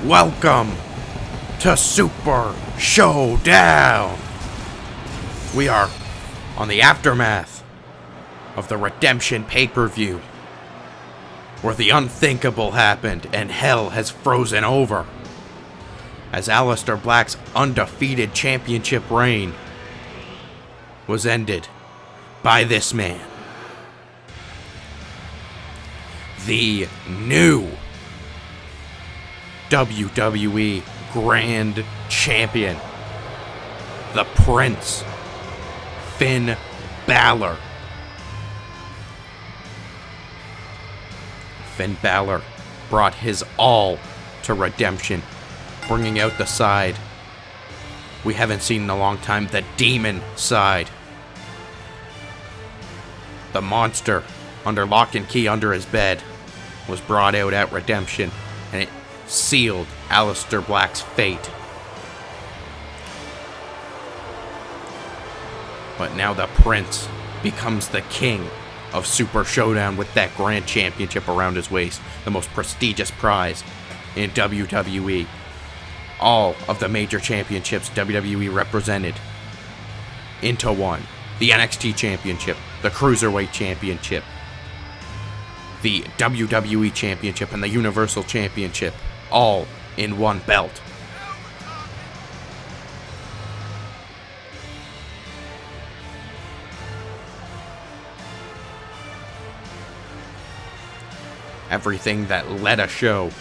Welcome to Super Showdown. We are on the aftermath of the Redemption pay-per-view, where the unthinkable happened and hell has frozen over, as Aleister Black's undefeated championship reign was ended by this man, the new WWE Grand Champion, the Prince, Finn Balor. Finn Balor brought his all to Redemption, bringing out the side we haven't seen in a long time, the demon side. The monster under lock and key under his bed was brought out at Redemption, and it sealed Aleister Black's fate. But now the Prince becomes the king of Super Showdown with that Grand Championship around his waist, the most prestigious prize in WWE. All of the major championships WWE represented into one. The NXT Championship, the Cruiserweight Championship, the WWE Championship, and the Universal Championship, all in one belt. Everything that led a show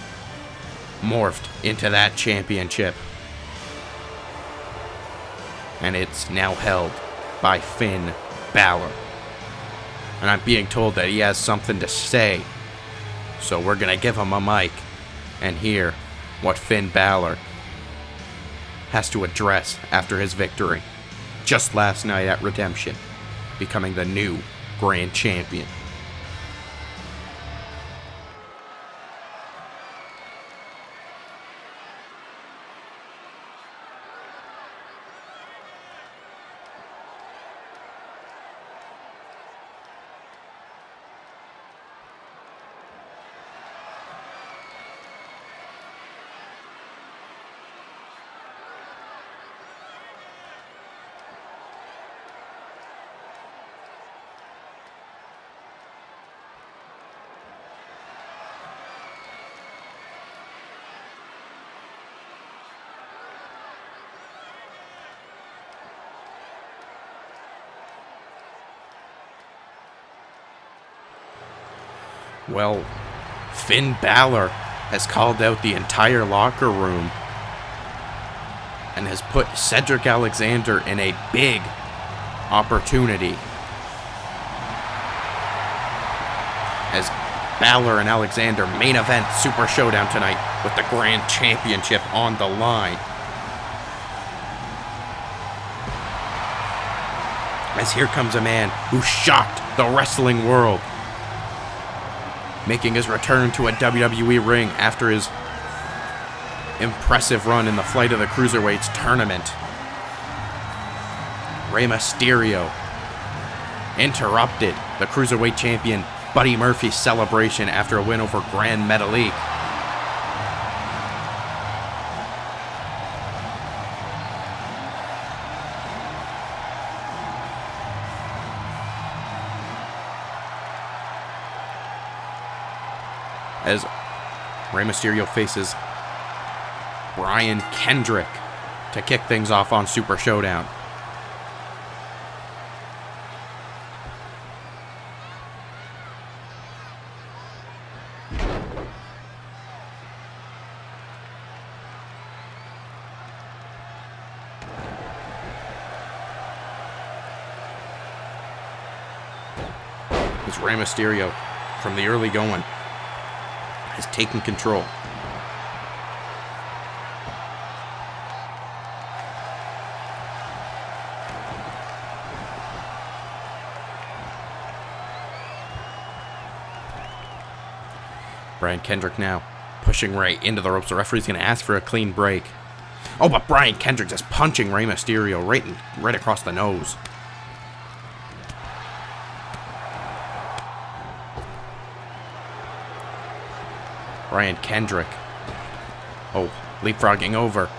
morphed into that championship, and it's now held by Finn Balor. And I'm being told that he has something to say, so we're gonna give him a mic and hear what Finn Balor has to address after his victory just last night at Redemption, becoming the new Grand Champion. Well, Finn Balor has called out the entire locker room and has put Cedric Alexander in a big opportunity, as Balor and Alexander main event Super Showdown tonight with the Grand Championship on the line. As here comes a man who shocked the wrestling world, making his return to a WWE ring after his impressive run in the Flight of the Cruiserweights tournament. Rey Mysterio interrupted the Cruiserweight champion Buddy Murphy's celebration after a win over Grand Metalik. As Rey Mysterio faces Brian Kendrick to kick things off on Super Showdown. As Rey Mysterio, from the early going, has taken control. Brian Kendrick now pushing Rey into the ropes. The referee's going to ask for a clean break. Oh, but Brian Kendrick just punching Rey Mysterio right across the nose. Brian Kendrick Oh, leapfrogging over.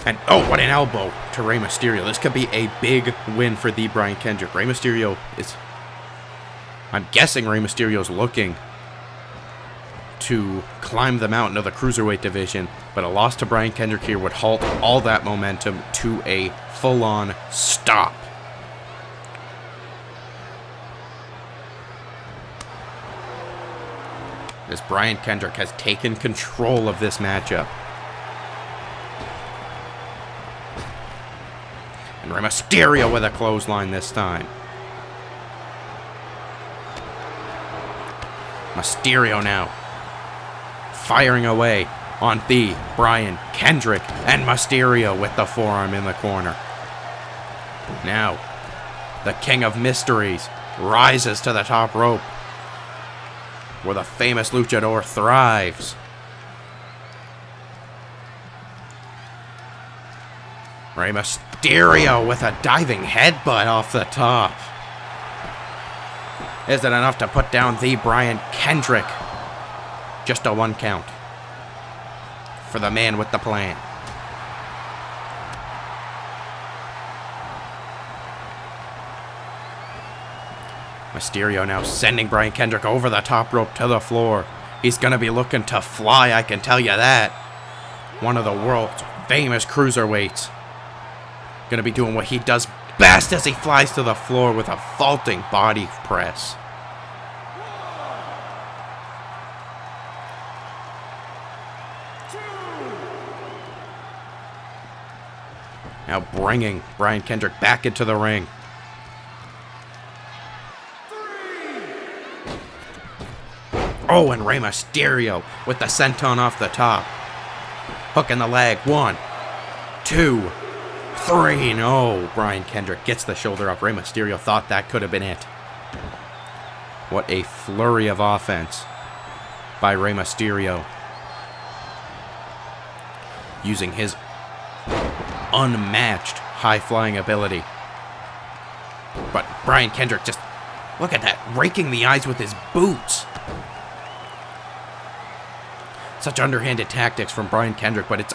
And, oh, what an elbow to Rey Mysterio. This could be a big win for the Brian Kendrick. Rey Mysterio is... I'm guessing Rey Mysterio's looking to climb the mountain of the Cruiserweight division, but a loss to Brian Kendrick here would halt all that momentum to a full-on stop. As Brian Kendrick has taken control of this matchup. And Rey Mysterio with a clothesline this time. Mysterio now firing away on the Brian Kendrick, and Mysterio with the forearm in the corner. Now, the King of Mysteries rises to the top rope, where the famous luchador thrives. Rey Mysterio with a diving headbutt off the top. Is it enough to put down the Brian Kendrick? Just a 1 count for the man with the plan. Mysterio now sending Brian Kendrick over the top rope to the floor. He's going to be looking to fly, I can tell you that. One of the world's famous cruiserweights. Going to be doing what he does best as he flies to the floor with a vaulting body press. Now bringing Brian Kendrick back into the ring. Oh, and Rey Mysterio with the senton off the top. Hook in the leg. 1, 2, 3. No, Brian Kendrick gets the shoulder up. Rey Mysterio thought that could have been it. What a flurry of offense by Rey Mysterio. Using his unmatched high-flying ability. But Brian Kendrick just, look at that, raking the eyes with his boots. Such underhanded tactics from Brian Kendrick, but it's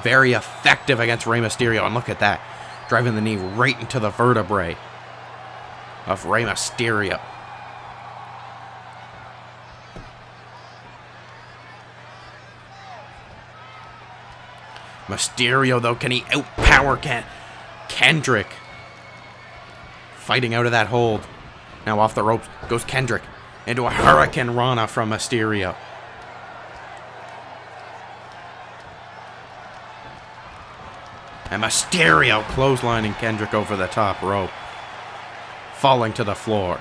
very effective against Rey Mysterio. And look at that, driving the knee right into the vertebrae of Rey Mysterio. Mysterio, though, can he outpower Kendrick? Fighting out of that hold. Now off the ropes goes Kendrick into a Hurricane Rana from Mysterio. And Mysterio clotheslining Kendrick over the top rope, falling to the floor.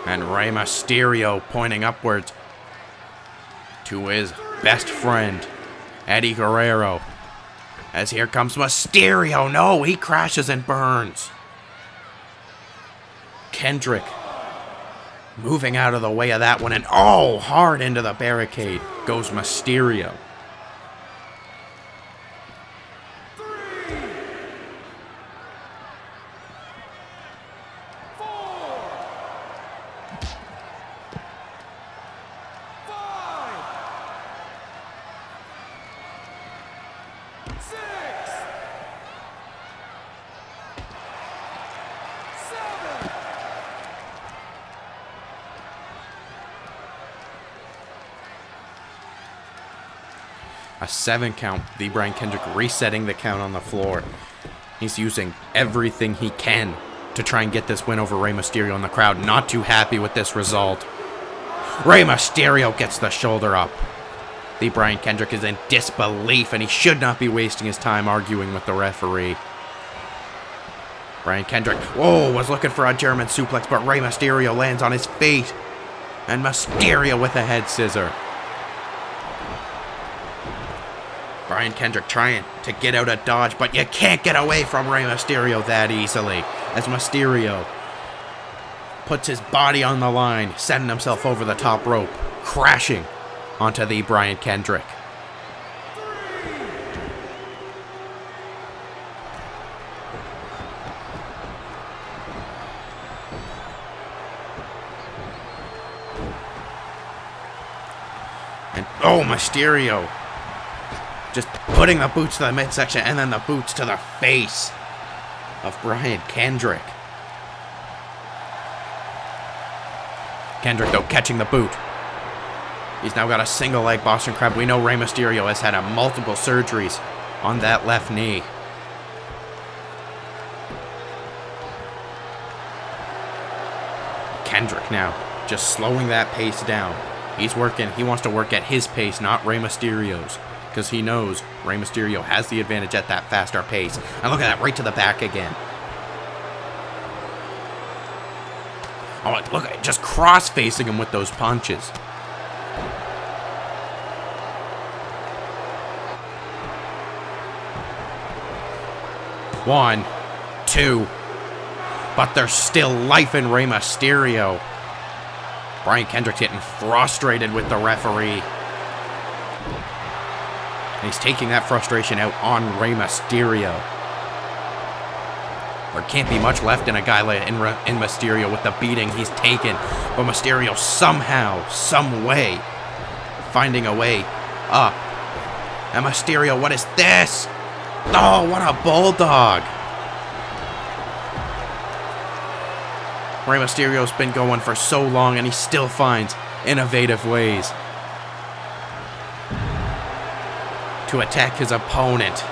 And Rey Mysterio pointing upwards to his best friend, Eddie Guerrero. As here comes Mysterio. No, he crashes and burns. Kendrick moving out of the way of that one, and oh, hard into the barricade goes Mysterio. A 7 count, the Brian Kendrick resetting the count on the floor. He's using everything he can to try and get this win over Rey Mysterio, and the crowd not too happy with this result. Rey Mysterio gets the shoulder up. The Brian Kendrick is in disbelief, and he should not be wasting his time arguing with the referee. Brian Kendrick, was looking for a German suplex, but Rey Mysterio lands on his feet. And Mysterio with a head scissor. Brian Kendrick trying to get out of dodge, but you can't get away from Rey Mysterio that easily. As Mysterio puts his body on the line, sending himself over the top rope, crashing onto the Brian Kendrick. And, oh, Mysterio. Just putting the boots to the midsection and then the boots to the face of Brian Kendrick. Kendrick, though, catching the boot. He's now got a single leg Boston Crab. We know Rey Mysterio has had multiple surgeries on that left knee. Kendrick now just slowing that pace down. He's working. He wants to work at his pace, not Rey Mysterio's, because he knows Rey Mysterio has the advantage at that faster pace. And look at that, right to the back again. Oh, look, just cross-facing him with those punches. One, two. But there's still life in Rey Mysterio. Brian Kendrick's getting frustrated with the referee. And he's taking that frustration out on Rey Mysterio. There can't be much left in a guy like in Mysterio with the beating he's taken. But Mysterio somehow, some way, finding a way up. And Mysterio, what is this? Oh, what a bulldog. Rey Mysterio's been going for so long and he still finds innovative ways to attack his opponent.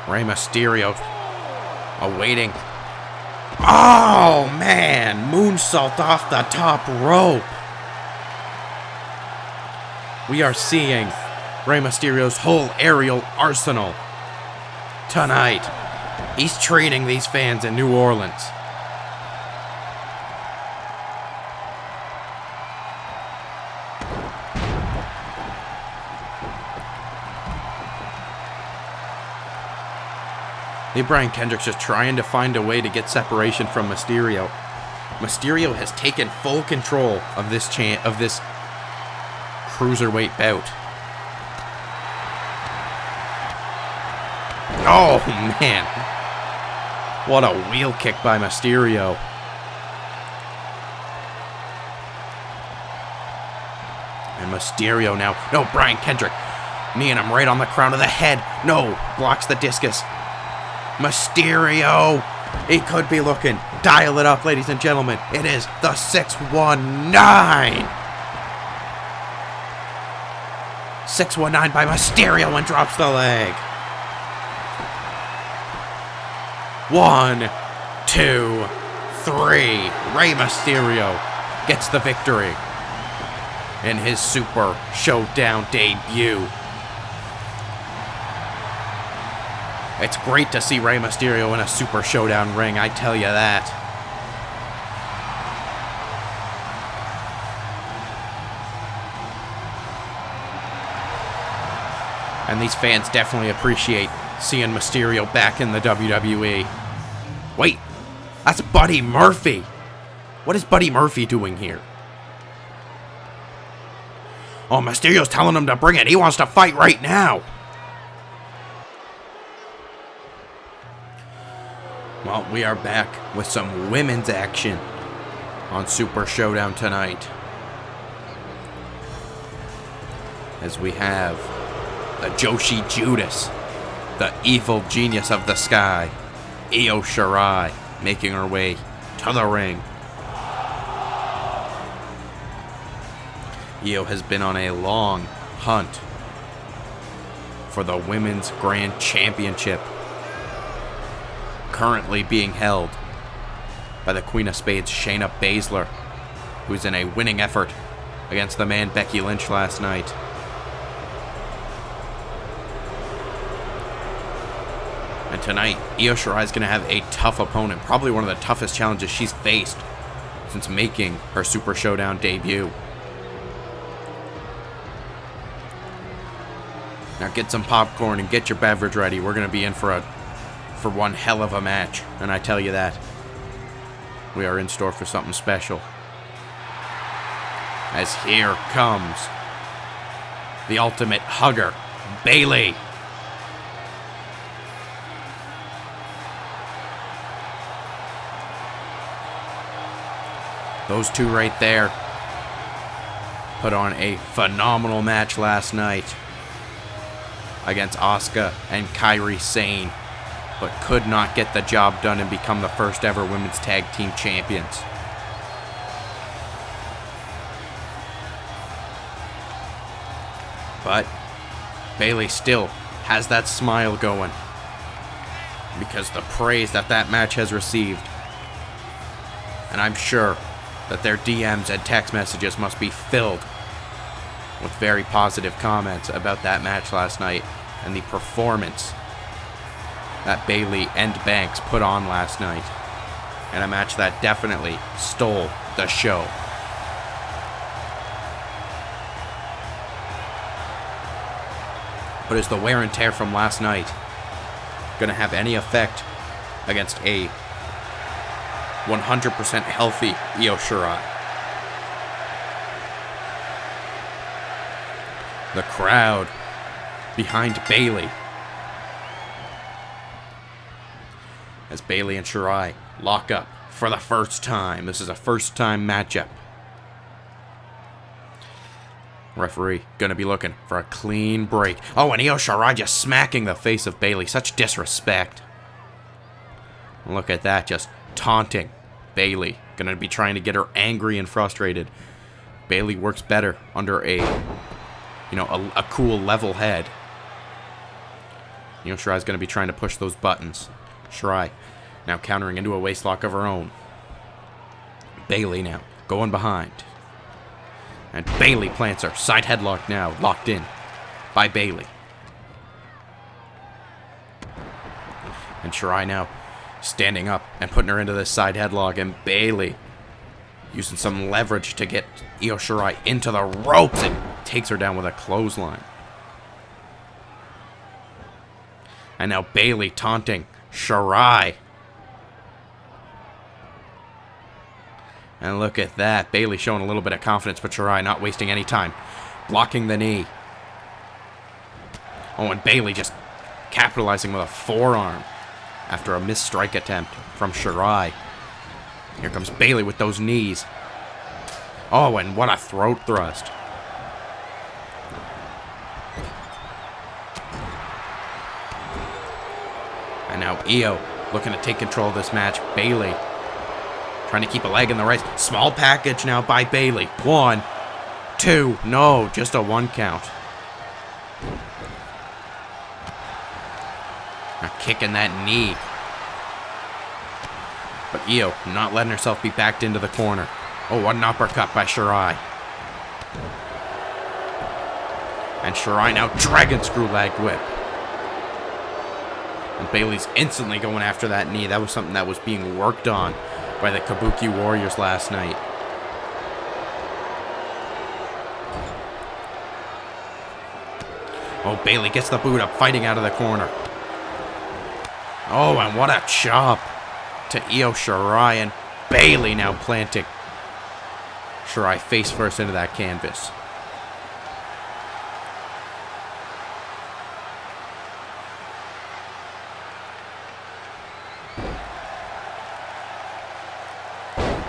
Rey Mysterio awaiting. Oh, man. Moonsault off the top rope. We are seeing Rey Mysterio's whole aerial arsenal tonight. He's treating these fans in New Orleans. Brian Kendrick's just trying to find a way to get separation from Mysterio. Mysterio has taken full control of this cruiserweight bout. Oh, man. What a wheel kick by Mysterio. And Mysterio now. No, Brian Kendrick. Kneeing him right on the crown of the head. No, blocks the discus. Mysterio, he could be looking. Dial it up, ladies and gentlemen. It is the 619. 619 by Mysterio and drops the leg. 1, 2, 3. Rey Mysterio gets the victory in his Super Showdown debut. It's great to see Rey Mysterio in a Super Showdown ring, I tell you that. And these fans definitely appreciate seeing Mysterio back in the WWE. Wait, that's Buddy Murphy. What is Buddy Murphy doing here? Oh, Mysterio's telling him to bring it. He wants to fight right now. Well, we are back with some women's action on Super Showdown tonight. As we have the Joshi Judas, the evil genius of the sky, Io Shirai, making her way to the ring. Io has been on a long hunt for the Women's Grand Championship, currently being held by the Queen of Spades, Shayna Baszler, who's in a winning effort against the man Becky Lynch last night. And tonight, Io Shirai is going to have a tough opponent, probably one of the toughest challenges she's faced since making her Super Showdown debut. Now get some popcorn and get your beverage ready. We're going to be in for one hell of a match, and I tell you that. We are in store for something special. as here comes the ultimate hugger, Bayley. Those two right there put on a phenomenal match last night against Asuka and Kairi Sane, but could not get the job done and become the first ever women's tag team champions. But Bayley still has that smile going because the praise that match has received. And I'm sure that their DMs and text messages must be filled with very positive comments about that match last night and the performance that Bayley and Banks put on last night. And a match that definitely stole the show. But is the wear and tear from last night going to have any effect against a 100% healthy Io Shirai? The crowd behind Bayley as Bayley and Shirai lock up for the first time. This is a first-time matchup. Referee gonna be looking for a clean break. Oh, and Io Shirai just smacking the face of Bayley. Such disrespect. Look at that, just taunting Bayley. Gonna be trying to get her angry and frustrated. Bayley works better under a cool, level head. Io Shirai's gonna be trying to push those buttons. Shirai now countering into a waistlock of her own. Bayley now going behind. And Bayley plants her. Side headlock now, locked in by Bayley. And Shirai now standing up and putting her into this side headlock. And Bayley using some leverage to get Io Shirai into the ropes and takes her down with a clothesline. And now Bayley taunting Shirai. And look at that. Bayley showing a little bit of confidence, but Shirai not wasting any time. Blocking the knee. Oh, and Bayley just capitalizing with a forearm after a missed strike attempt from Shirai. Here comes Bayley with those knees. Oh, and what a throat thrust. And now Io looking to take control of this match. Bayley trying to keep a leg in the race. Small package now by Bayley. 1, 2. No, just a 1 count. Now kicking that knee. But Io not letting herself be backed into the corner. Oh, what an uppercut by Shirai. And Shirai now dragon screw leg whip. And Bayley's instantly going after that knee. That was something that was being worked on by the Kabuki Warriors last night. Oh, Bayley gets the boot up, fighting out of the corner. Oh, and what a chop to Io Shirai, and Bayley now planting Shirai face first into that canvas.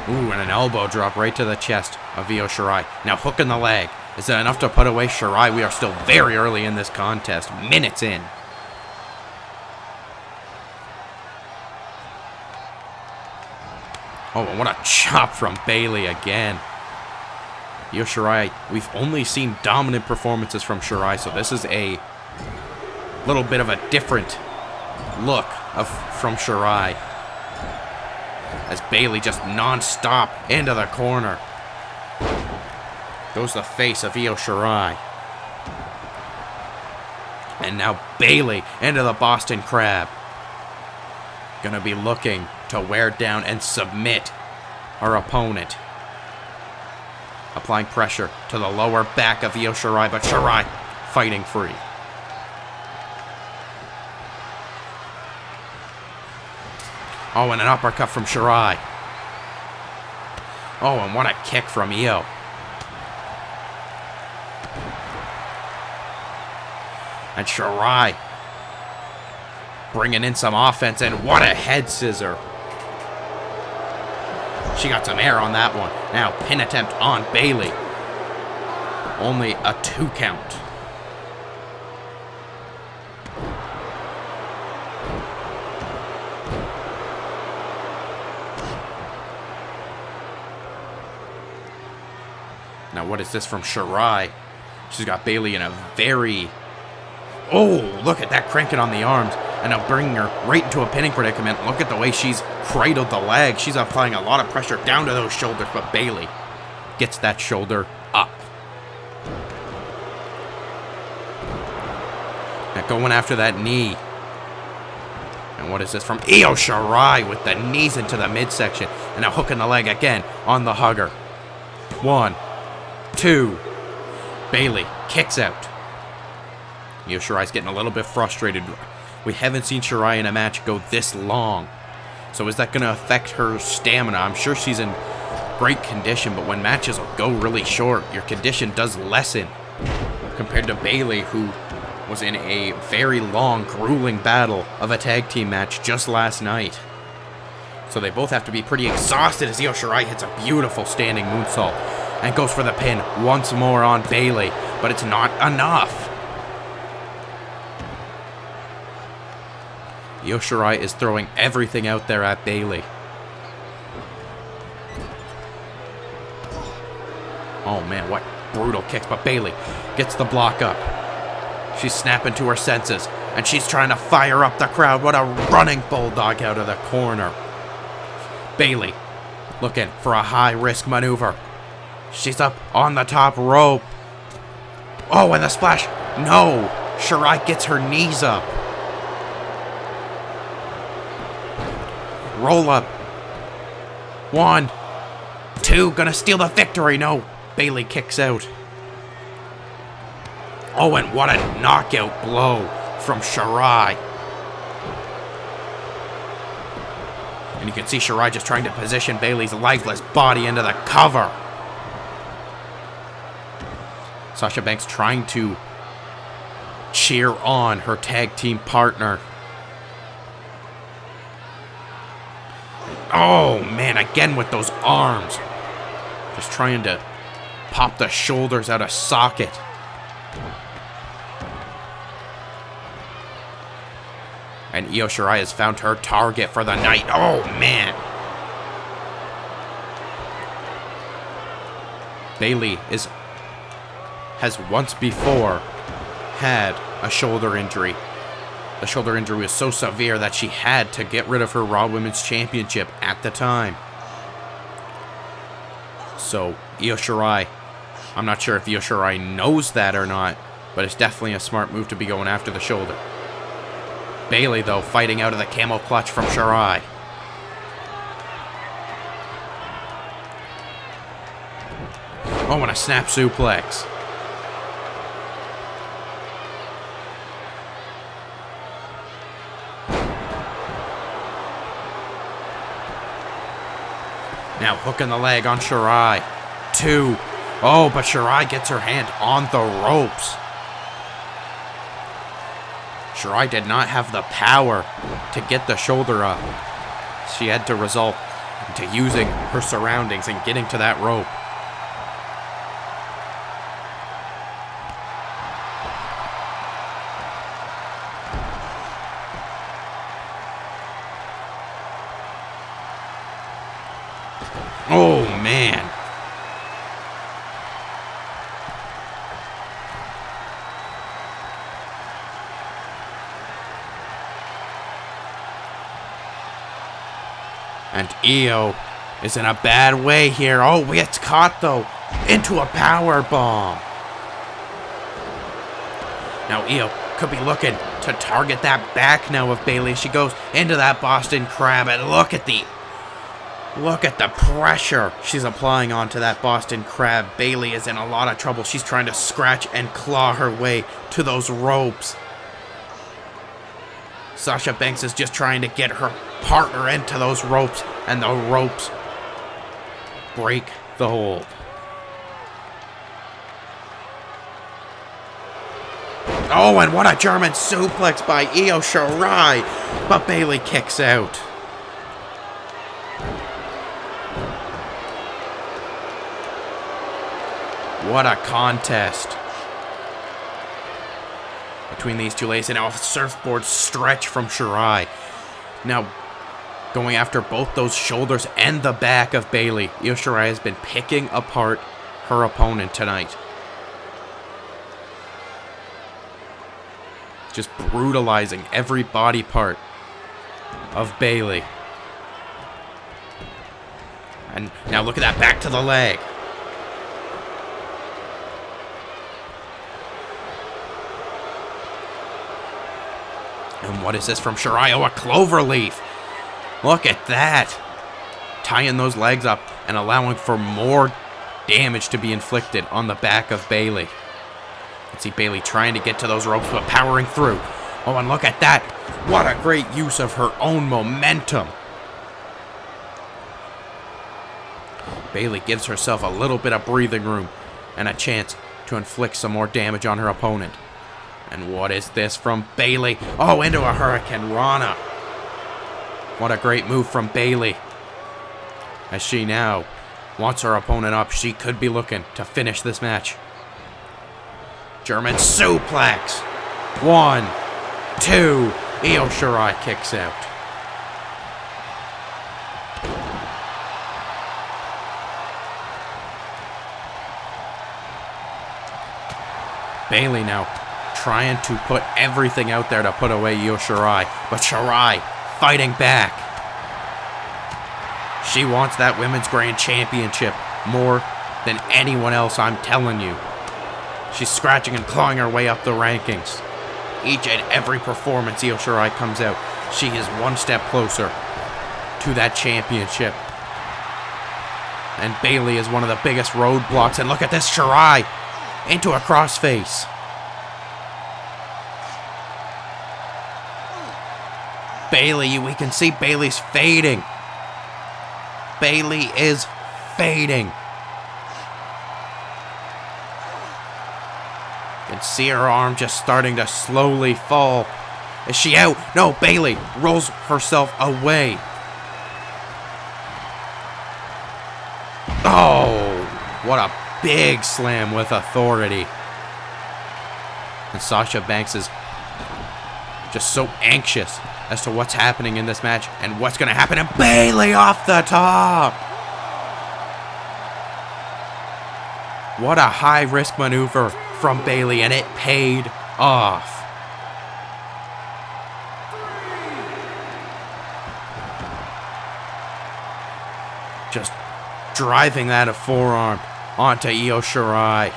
Ooh, and an elbow drop right to the chest of Io Shirai. Now hooking the leg. Is that enough to put away Shirai? We are still very early in this contest. Minutes in. Oh, and what a chop from Bayley again. Io Shirai, we've only seen dominant performances from Shirai, so this is a little bit of a different look from Shirai. As Bayley just non-stop into the corner. Goes the face of Io Shirai. And now Bayley into the Boston Crab. Gonna be looking to wear down and submit her opponent. Applying pressure to the lower back of Io Shirai, but Shirai fighting free. Oh, and an uppercut from Shirai. Oh, and what a kick from Io. And Shirai bringing in some offense, and what a head scissor. She got some air on that one. Now, pin attempt on Bayley. Only a 2 count. Now, what is this from Shirai? She's got Bayley in a very... Oh, look at that, cranking on the arms. And now bringing her right into a pinning predicament. Look at the way she's cradled the leg. She's applying a lot of pressure down to those shoulders, but Bayley gets that shoulder up. Now going after that knee. And what is this from Io Shirai with the knees into the midsection. And now hooking the leg again on the hugger. 1, 2. Bayley kicks out. Io Shirai's getting a little bit frustrated. We haven't seen Shirai in a match go this long. So is that going to affect her stamina? I'm sure she's in great condition, but when matches go really short, your condition does lessen. Compared to Bayley, who was in a very long, grueling battle of a tag team match just last night. So they both have to be pretty exhausted as Io Shirai hits a beautiful standing moonsault. And goes for the pin once more on Bayley, but it's not enough. Io Shirai is throwing everything out there at Bayley. Oh man, what brutal kicks, but Bayley gets the block up. She's snapping to her senses, and she's trying to fire up the crowd. What a running bulldog out of the corner. Bayley looking for a high-risk maneuver. She's up on the top rope. Oh, and the splash. No, Shirai gets her knees up. Roll up. 1, 2, gonna steal the victory. No, Bayley kicks out. Oh, and what a knockout blow from Shirai. And you can see Shirai just trying to position Bayley's lifeless body into the cover. Sasha Banks trying to cheer on her tag team partner. Oh, man, again with those arms. Just trying to pop the shoulders out of socket. And Io Shirai has found her target for the night. Oh, man. Bayley has once before had a shoulder injury. The shoulder injury was so severe that she had to get rid of her Raw Women's Championship at the time. So, Io Shirai, I'm not sure if Io Shirai knows that or not, but it's definitely a smart move to be going after the shoulder. Bayley, though, fighting out of the camel clutch from Shirai. Oh, and a snap suplex. Now hooking the leg on Shirai. 2. Oh, but Shirai gets her hand on the ropes. Shirai did not have the power to get the shoulder up. She had to resort to using her surroundings and getting to that rope. Oh, man. And Io is in a bad way here. Oh, it's caught, though, into a power bomb. Now Io could be looking to target that back now of Bayley. She goes into that Boston Crab, and look at the pressure she's applying onto that Boston Crab. Bayley is in a lot of trouble. She's trying to scratch and claw her way to those ropes. Sasha Banks is just trying to get her partner into those ropes, and the ropes break the hold. Oh, and what a German suplex by Io Shirai. But Bayley kicks out. What a contest between these two ladies. And now a surfboard stretch from Shirai. Now going after both those shoulders and the back of Bayley. Io Shirai has been picking apart her opponent tonight. Just brutalizing every body part of Bayley. And now look at that, back to the leg. And what is this from Shirai? Oh, a cloverleaf. Look at that. Tying those legs up and allowing for more damage to be inflicted on the back of Bayley. Let's see Bayley trying to get to those ropes, but powering through. Oh, and look at that. What a great use of her own momentum. Bayley gives herself a little bit of breathing room and a chance to inflict some more damage on her opponent. And what is this from Bayley? Oh, into a Hurricane Rana. What a great move from Bayley. As she now wants her opponent up, she could be looking to finish this match. German suplex. 1, 2. Io Shirai kicks out. Bayley now trying to put everything out there to put away Io Shirai, but Shirai fighting back. She wants that Women's Grand Championship more than anyone else, I'm telling you. She's scratching and clawing her way up the rankings. Each and every performance Io Shirai comes out, she is one step closer to that championship. And Bayley is one of the biggest roadblocks. And look at this, Shirai into a crossface. Bayley, we can see Bayley's fading. Bayley is fading. You can see her arm just starting to slowly fall. Is she out? No, Bayley rolls herself away. Oh, what a big slam with authority. And Sasha Banks is just so anxious as to what's happening in this match and what's going to happen. And Bayley off the top. What a high-risk maneuver from Bayley, and it paid off. Just driving that a forearm onto Io Shirai.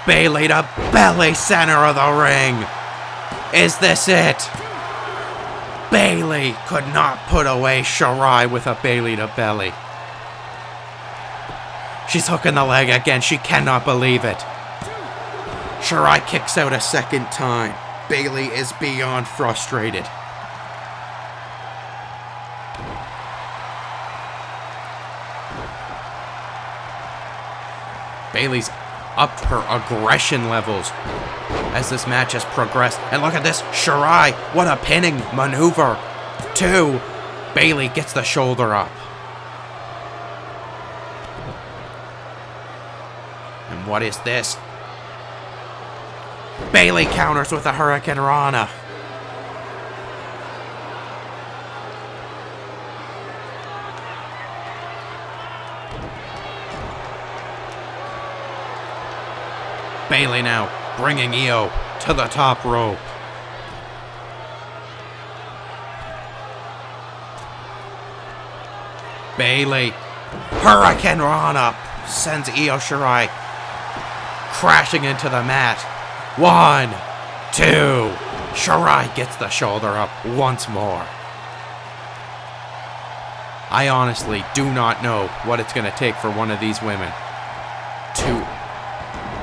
Bayley to belly, center of the ring. Is this it? Bayley could not put away Shirai with a Bayley to belly. She's hooking the leg again. She cannot believe it. Shirai kicks out a second time. Bayley is beyond frustrated. Bayley's upped her aggression levels as this match has progressed. And look at this, Shirai, what a pinning maneuver. 2, Bayley gets the shoulder up. And what is this? Bayley counters with a Hurricane Rana. Bayley now bringing Io to the top rope. Bayley, Hurricane Rana, sends Io Shirai crashing into the mat. 1, 2, Shirai gets the shoulder up once more. I honestly do not know what it's going to take for one of these women to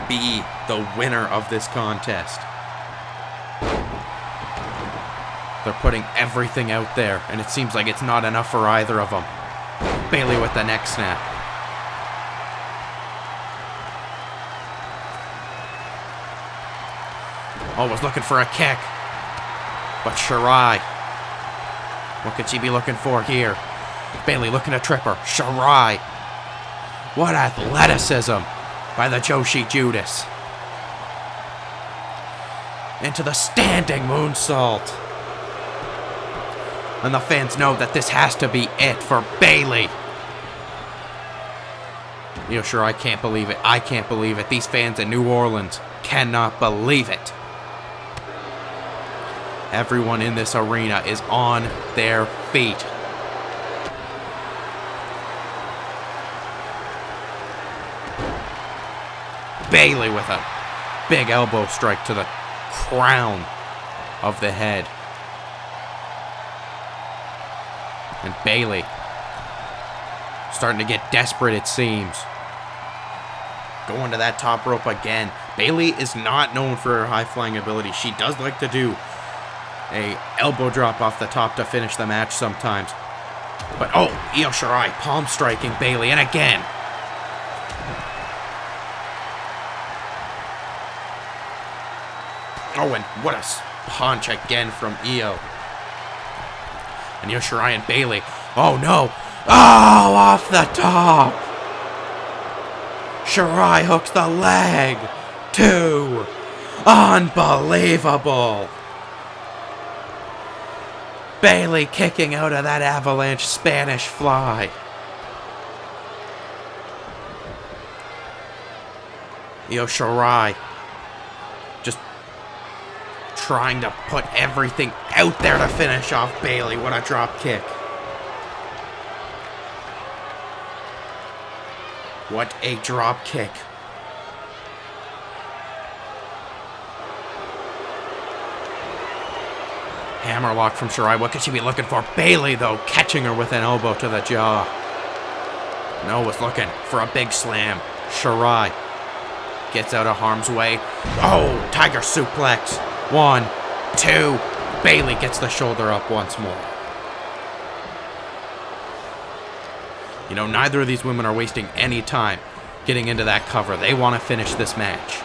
be the winner of this contest. They're putting everything out there, and it seems like it's not enough for either of them. Bayley with the neck snap. Oh, was looking for a kick. But Shirai. What could she be looking for here? Bayley looking to trip her. Shirai. What athleticism by the Joshi Judas. Into the standing moonsault. And the fans know that this has to be it for Bayley. Io Shirai can't believe it. I can't believe it. These fans in New Orleans cannot believe it. Everyone in this arena is on their feet. Bayley with a big elbow strike to the crown of the head. And Bayley starting to get desperate, it seems. Going to that top rope again. Bayley is not known for her high-flying ability. She does like to do a elbow drop off the top to finish the match sometimes. But oh, Io Shirai palm striking Bayley, and again. Oh, and what a punch again from Io. And Io Shirai and Bayley. Oh no. Oh, off the top. Shirai hooks the leg. 2. Unbelievable. Bayley kicking out of that avalanche Spanish fly. Io Shirai just trying to put everything out there to finish off Bayley. What a drop kick. What a drop kick. Hammerlock from Shirai. What could she be looking for? Bayley, though, catching her with an elbow to the jaw. No, was looking for a big slam. Shirai gets out of harm's way. Oh, tiger suplex. 1, 2. Bayley gets the shoulder up once more. You know, neither of these women are wasting any time getting into that cover. They want to finish this match.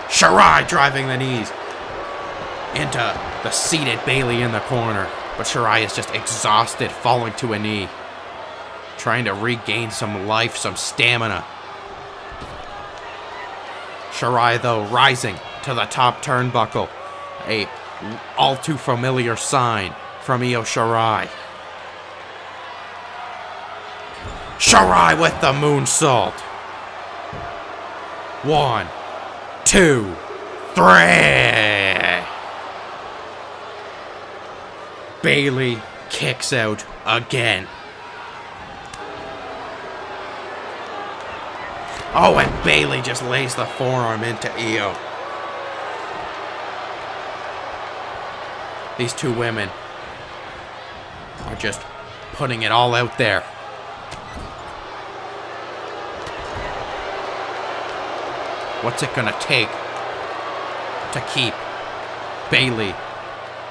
Shirai driving the knees into the seated Bayley in the corner. But Shirai is just exhausted, falling to a knee. Trying to regain some life, some stamina. Shirai, though, rising to the top turnbuckle. A all too familiar sign from Io Shirai. Shirai with the moonsault. 1, 2, 3. Bayley kicks out again. Oh, and Bayley just lays the forearm into Io. These two women are just putting it all out there. What's it gonna take to keep Bayley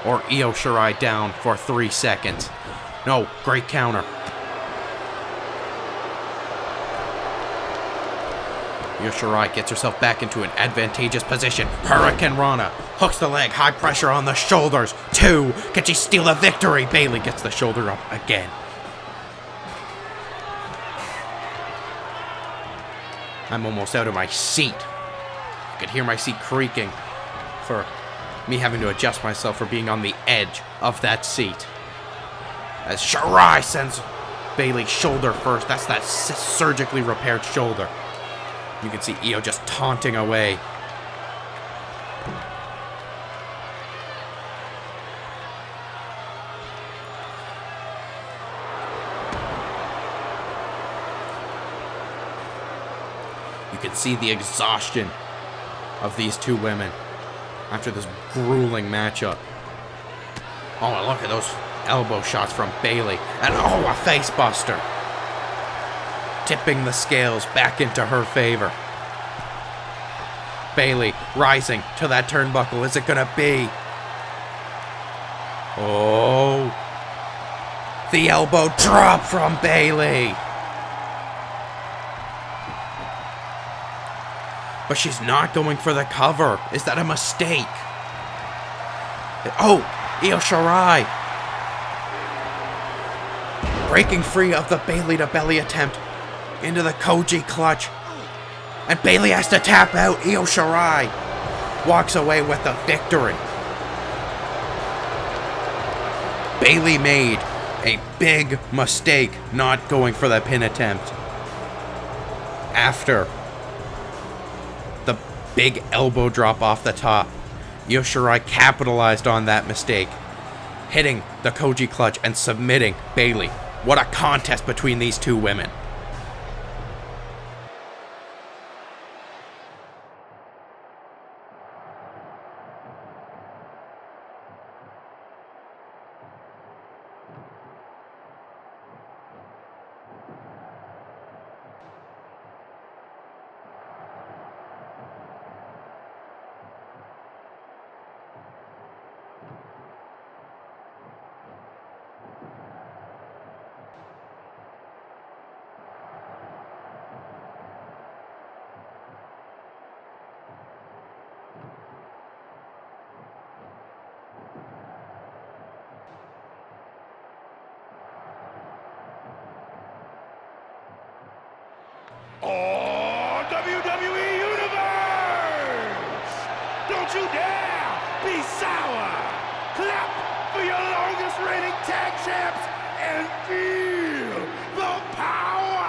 or Io Shirai down for 3 seconds? No, great counter. Io Shirai gets herself back into an advantageous position. Hurricane Rana hooks the leg, high pressure on the shoulders. 2, can she steal the victory? Bayley gets the shoulder up again. I'm almost out of my seat. I could hear my seat creaking for me having to adjust myself for being on the edge of that seat. As Shirai sends Bayley's shoulder first. That's that surgically repaired shoulder. You can see Io just taunting away. You can see the exhaustion of these two women after this grueling matchup. Oh, and look at those elbow shots from Bayley. And oh, a face buster. Tipping the scales back into her favor. Bayley rising to that turnbuckle. Is it gonna be? Oh. The elbow drop from Bayley. But she's not going for the cover. Is that a mistake? Oh, Io Shirai. Breaking free of the Bayley to belly attempt into the Koji clutch. And Bayley has to tap out. Io Shirai walks away with the victory. Bayley made a big mistake not going for the pin attempt. After the big elbow drop off the top, Io Shirai capitalized on that mistake, hitting the Koji clutch and submitting Bayley. What a contest between these two women. Oh, WWE Universe! Don't you dare be sour! Clap for your longest reigning tag champs and feel the power!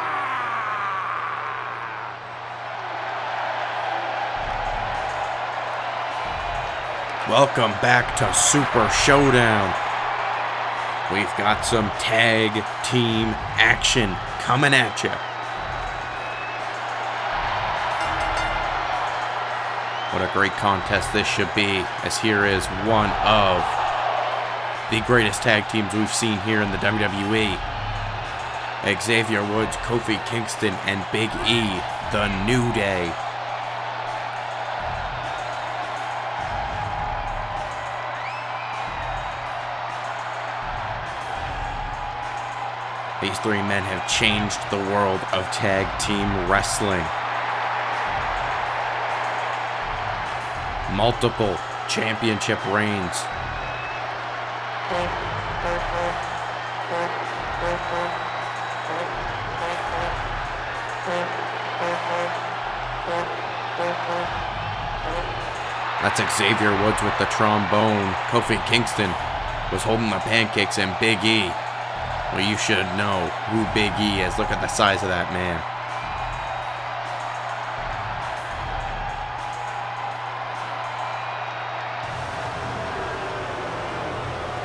Welcome back to Super Showdown. We've got some tag team action coming at you. What a great contest this should be, as here is one of the greatest tag teams we've seen here in the WWE. Xavier Woods, Kofi Kingston, and Big E, the New Day. These three men have changed the world of tag team wrestling. Multiple championship reigns. That's Xavier Woods with the trombone. Kofi Kingston was holding the pancakes, and Big E. Well, you should know who Big E is. Look at the size of that man.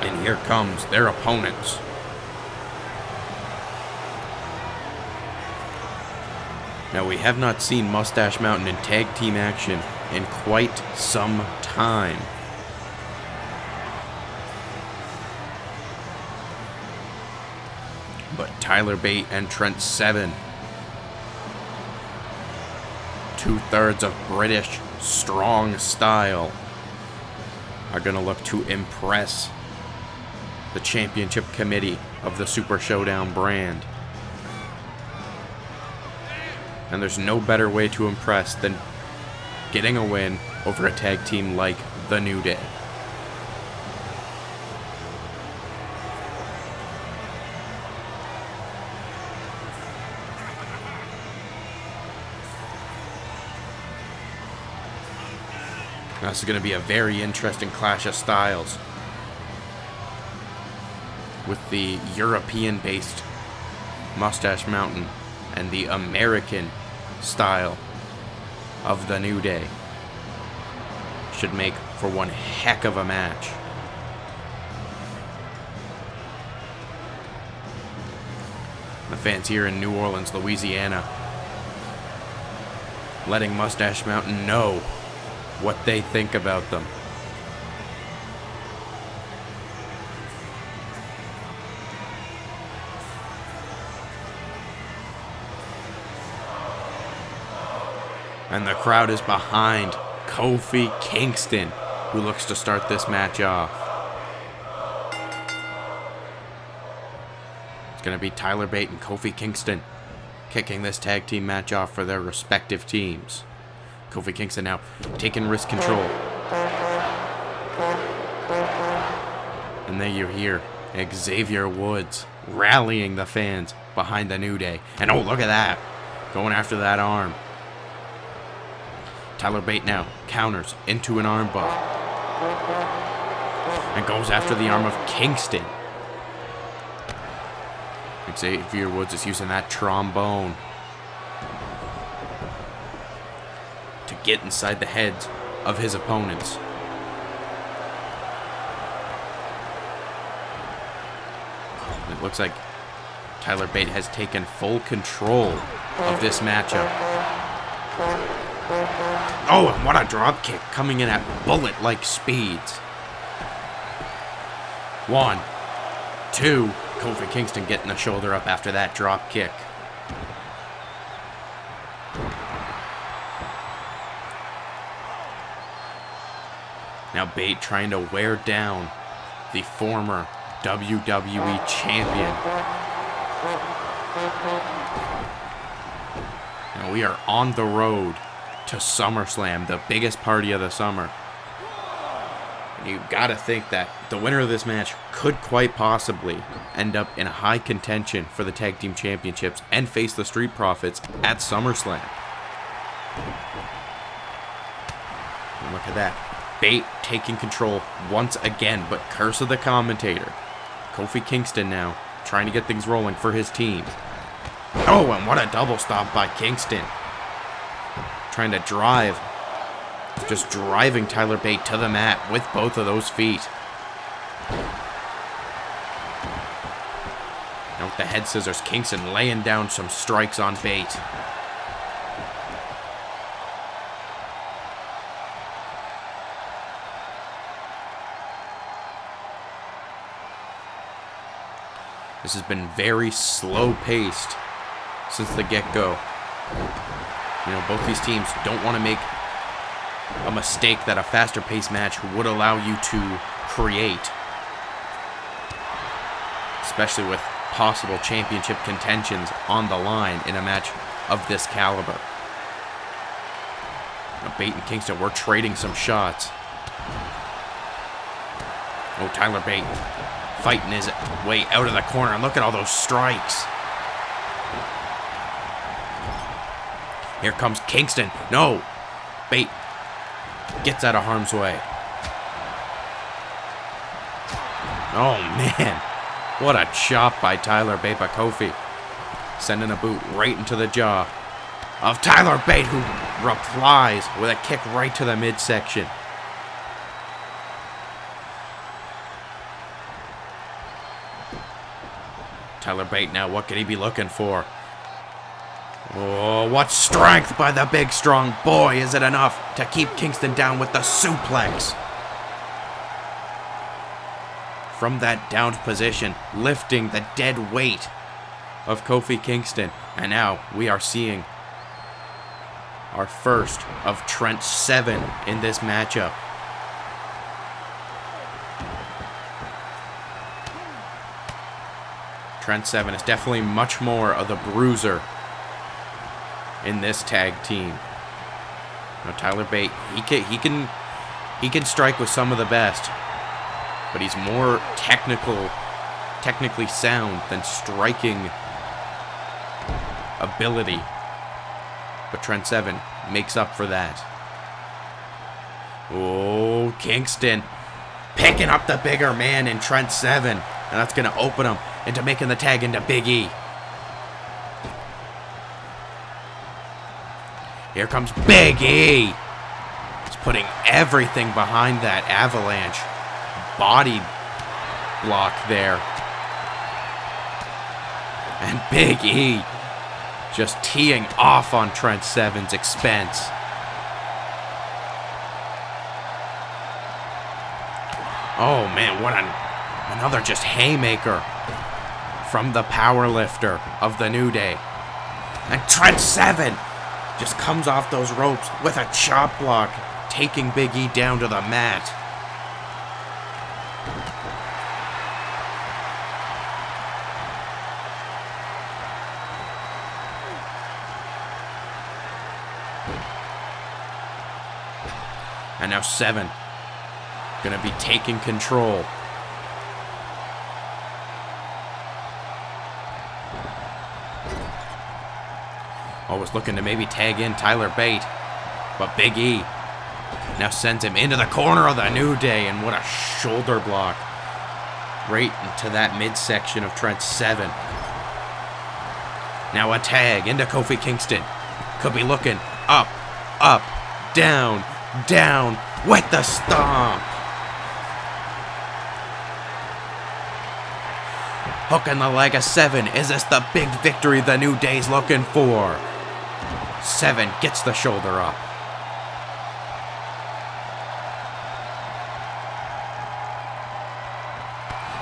And here comes their opponents. Now, we have not seen Mustache Mountain in tag team action in quite some time. But Tyler Bate and Trent Seven, 2/3 of British strong style, are going to look to impress the championship committee of the Super Showdown brand. And there's no better way to impress than getting a win over a tag team like the New Day. This is going to be a very interesting clash of styles, with the European-based Mustache Mountain and the American style of the New Day. Should make for one heck of a match. The fans here in New Orleans, Louisiana, letting Mustache Mountain know what they think about them. And the crowd is behind Kofi Kingston, who looks to start this match off. It's going to be Tyler Bate and Kofi Kingston kicking this tag team match off for their respective teams. Kofi Kingston now taking wrist control. And then you hear Xavier Woods rallying the fans behind the New Day. And oh, look at that. Going after that arm. Tyler Bate now counters into an armbar. And goes after the arm of Kingston. Xavier Woods is using that trombone to get inside the heads of his opponents. It looks like Tyler Bate has taken full control of this matchup. Oh, and what a drop kick coming in at bullet-like speeds. 1, 2, Kofi Kingston getting the shoulder up after that drop kick. Now Bate trying to wear down the former WWE champion. Now we are on the road to SummerSlam, the biggest party of the summer. And you gotta think that the winner of this match could quite possibly end up in a high contention for the Tag Team Championships and face the Street Profits at SummerSlam. And look at that. Bate taking control once again, but curse of the commentator. Kofi Kingston now trying to get things rolling for his team. Oh, and what a double stomp by Kingston. Trying to drive. Just driving Tyler Bate to the mat with both of those feet. Now with the head scissors, Kingston laying down some strikes on Bate. This has been very slow-paced since the get-go. You know, both these teams don't want to make a mistake that a faster-paced match would allow you to create. Especially with possible championship contentions on the line in a match of this caliber. Now, Bate and Kingston were trading some shots. Oh, Tyler Bate fighting his way out of the corner, and look at all those strikes. Here comes Kingston. No! Bate gets out of harm's way. Oh, man. What a chop by Tyler Bate by Kofi. Sending a boot right into the jaw of Tyler Bate, who replies with a kick right to the midsection. Tyler Bate now, what could he be looking for? Oh, what strength by the big strong boy. Is it enough to keep Kingston down with the suplex? From that downed position, lifting the dead weight of Kofi Kingston. And now we are seeing our first of Trent 7 in this matchup. Trent 7 is definitely much more of the bruiser in this tag team. Now Tyler Bate, he can strike with some of the best, but he's more technically sound than striking ability. But Trent 7 makes up for that. Oh, Kingston picking up the bigger man in Trent 7, and that's going to open him into making the tag into Big E. Here comes Big E. He's putting everything behind that avalanche body block there. And Big E just teeing off on Trent 7's expense. Oh man, what another just haymaker from the powerlifter of the New Day. And Trent 7 just comes off those ropes with a chop block, taking Big E down to the mat. And now 7 gonna be taking control. Was looking to maybe tag in Tyler Bate, but Big E now sends him into the corner of the New Day, and what a shoulder block right into that midsection of Trent Seven. Now a tag into Kofi Kingston. Could be looking up, up, down, down with the stomp. Hooking the leg of 7. Is this the big victory the New Day's looking for? 7 gets the shoulder up.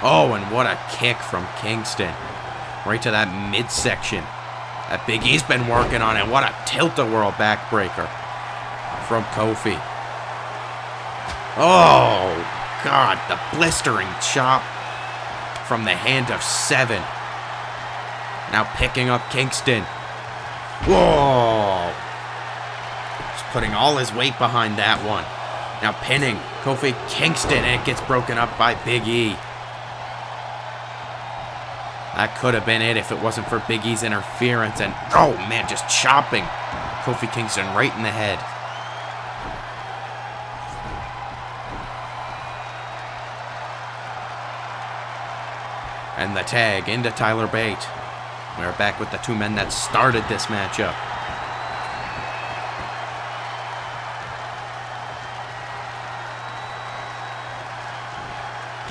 Oh, and what a kick from Kingston. Right to that midsection that Big E's been working on, and what a tilt-a-whirl backbreaker from Kofi. Oh, God, the blistering chop from the hand of 7. Now picking up Kingston. Whoa! Just putting all his weight behind that one. Now pinning Kofi Kingston, and it gets broken up by Big E. That could have been it if it wasn't for Big E's interference, and oh man, just chopping Kofi Kingston right in the head. And the tag into Tyler Bate. We're back with the 2 men that started this matchup.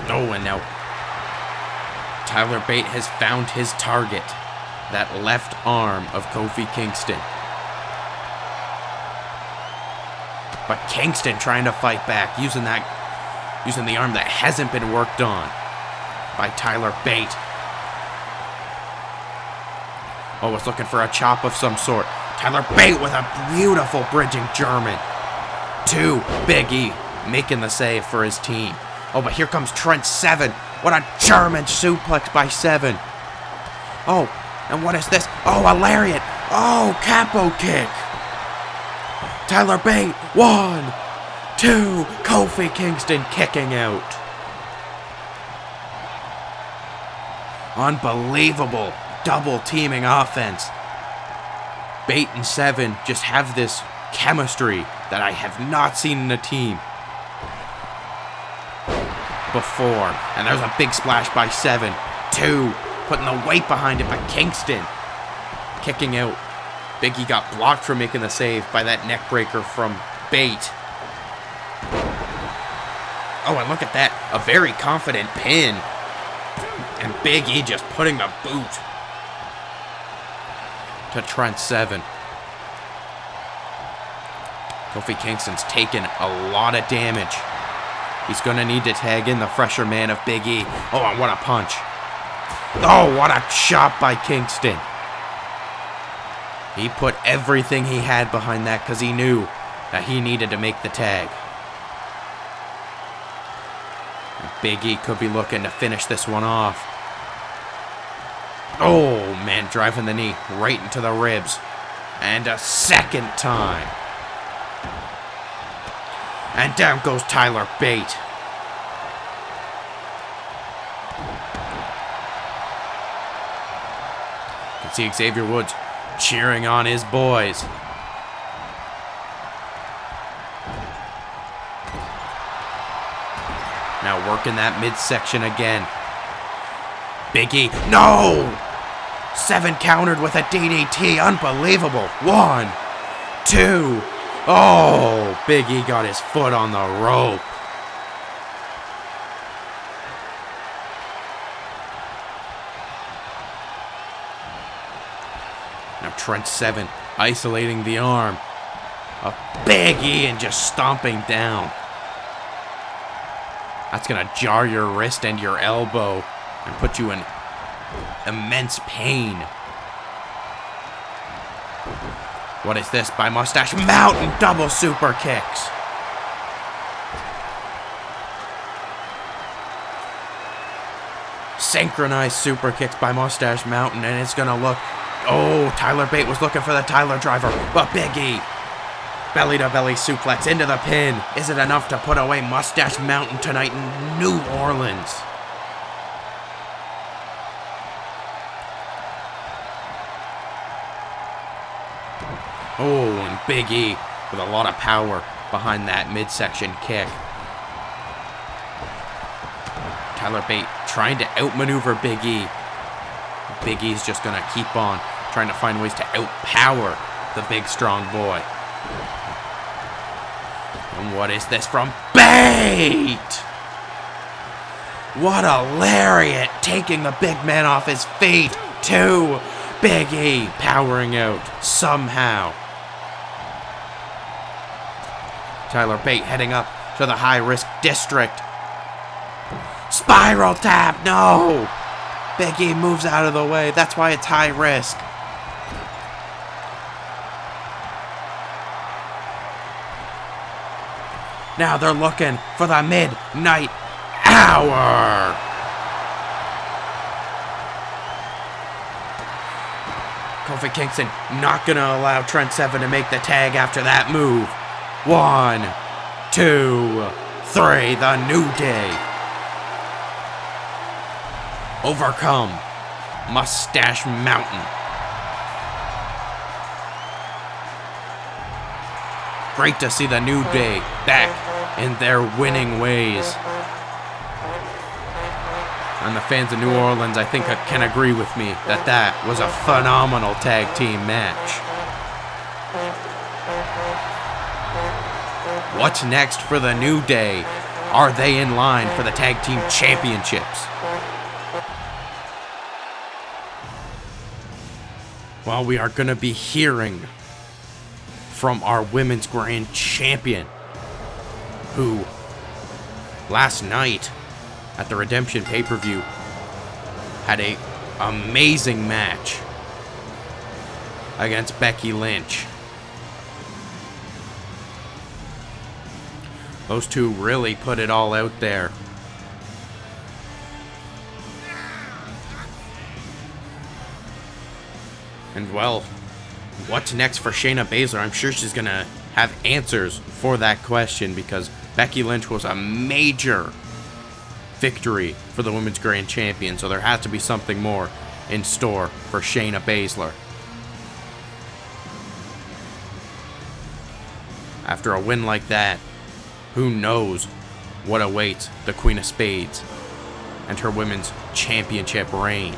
Oh, and now Tyler Bate has found his target. That left arm of Kofi Kingston. But Kingston trying to fight back, using the arm that hasn't been worked on by Tyler Bate. Oh, was looking for a chop of some sort. Tyler Bate with a beautiful bridging German. 2, Big E making the save for his team. Oh, but here comes Trent Seven. What a German suplex by 7. Oh, and what is this? Oh, a lariat. Oh, capo kick. Tyler Bate, 1, 2, Kofi Kingston kicking out. Unbelievable double teaming offense. Bate and 7 just have this chemistry that I have not seen in a team before. And there's a big splash by 7. 2, putting the weight behind it, but Kingston kicking out. Big E got blocked from making the save by that neck breaker from Bate. Oh, and look at that. A very confident pin. And Big E just putting the boot to Trent Seven. Kofi Kingston's taken a lot of damage. He's going to need to tag in the fresher man of Big E. Oh, and what a punch. Oh, what a chop by Kingston. He put everything he had behind that because he knew that he needed to make the tag. And Big E could be looking to finish this one off. Oh, man, driving the knee right into the ribs. And a second time. And down goes Tyler Bate. You can see Xavier Woods cheering on his boys. Now working that midsection again. Big E, no! 7 countered with a DDT, unbelievable. 1, 2, oh, Big E got his foot on the rope. Now Trent Seven isolating the arm of Big E and just stomping down. That's gonna jar your wrist and your elbow and put you in immense pain. What is this by Mustache Mountain? Double super kicks. Synchronized super kicks by Mustache Mountain, and it's gonna look... Oh, Tyler Bate was looking for the Tyler driver, but Big E Belly-to-belly suplex into the pin. Is it enough to put away Mustache Mountain tonight in New Orleans? Oh, and Big E with a lot of power behind that midsection kick. Tyler Bate trying to outmaneuver Big E. Big E's just gonna keep on trying to find ways to outpower the big strong boy. And what is this from Bate? What a lariat, taking the big man off his feet. Two. Big E powering out somehow. Tyler Bate heading up to the high-risk district. Spiral tap, no! Big E moves out of the way. That's why it's high risk. Now they're looking for the midnight hour. Kofi Kingston not going to allow Trent Seven to make the tag after that move. 1, 2, 3, the New Day. Overcome Mustache Mountain. Great to see the New Day back in their winning ways. And the fans of New Orleans, I think, can agree with me that that was a phenomenal tag team match. What's next for the New Day? Are they in line for the tag team championships? Well, we are going to be hearing from our Women's Grand Champion, who last night at the Redemption pay-per-view had an amazing match against Becky Lynch. Those two really put it all out there. And well, what's next for Shayna Baszler? I'm sure she's gonna have answers for that question, because Becky Lynch was a major victory for the Women's Grand Champion, so there has to be something more in store for Shayna Baszler. After a win like that, who knows what awaits the Queen of Spades and her Women's Championship reign.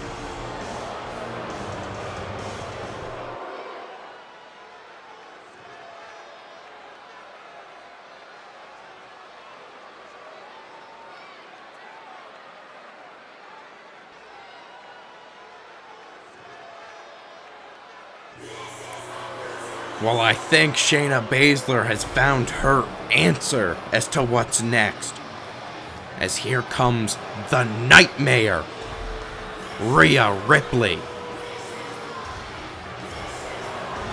Well, I think Shayna Baszler has found her answer as to what's next. As here comes the Nightmare, Rhea Ripley.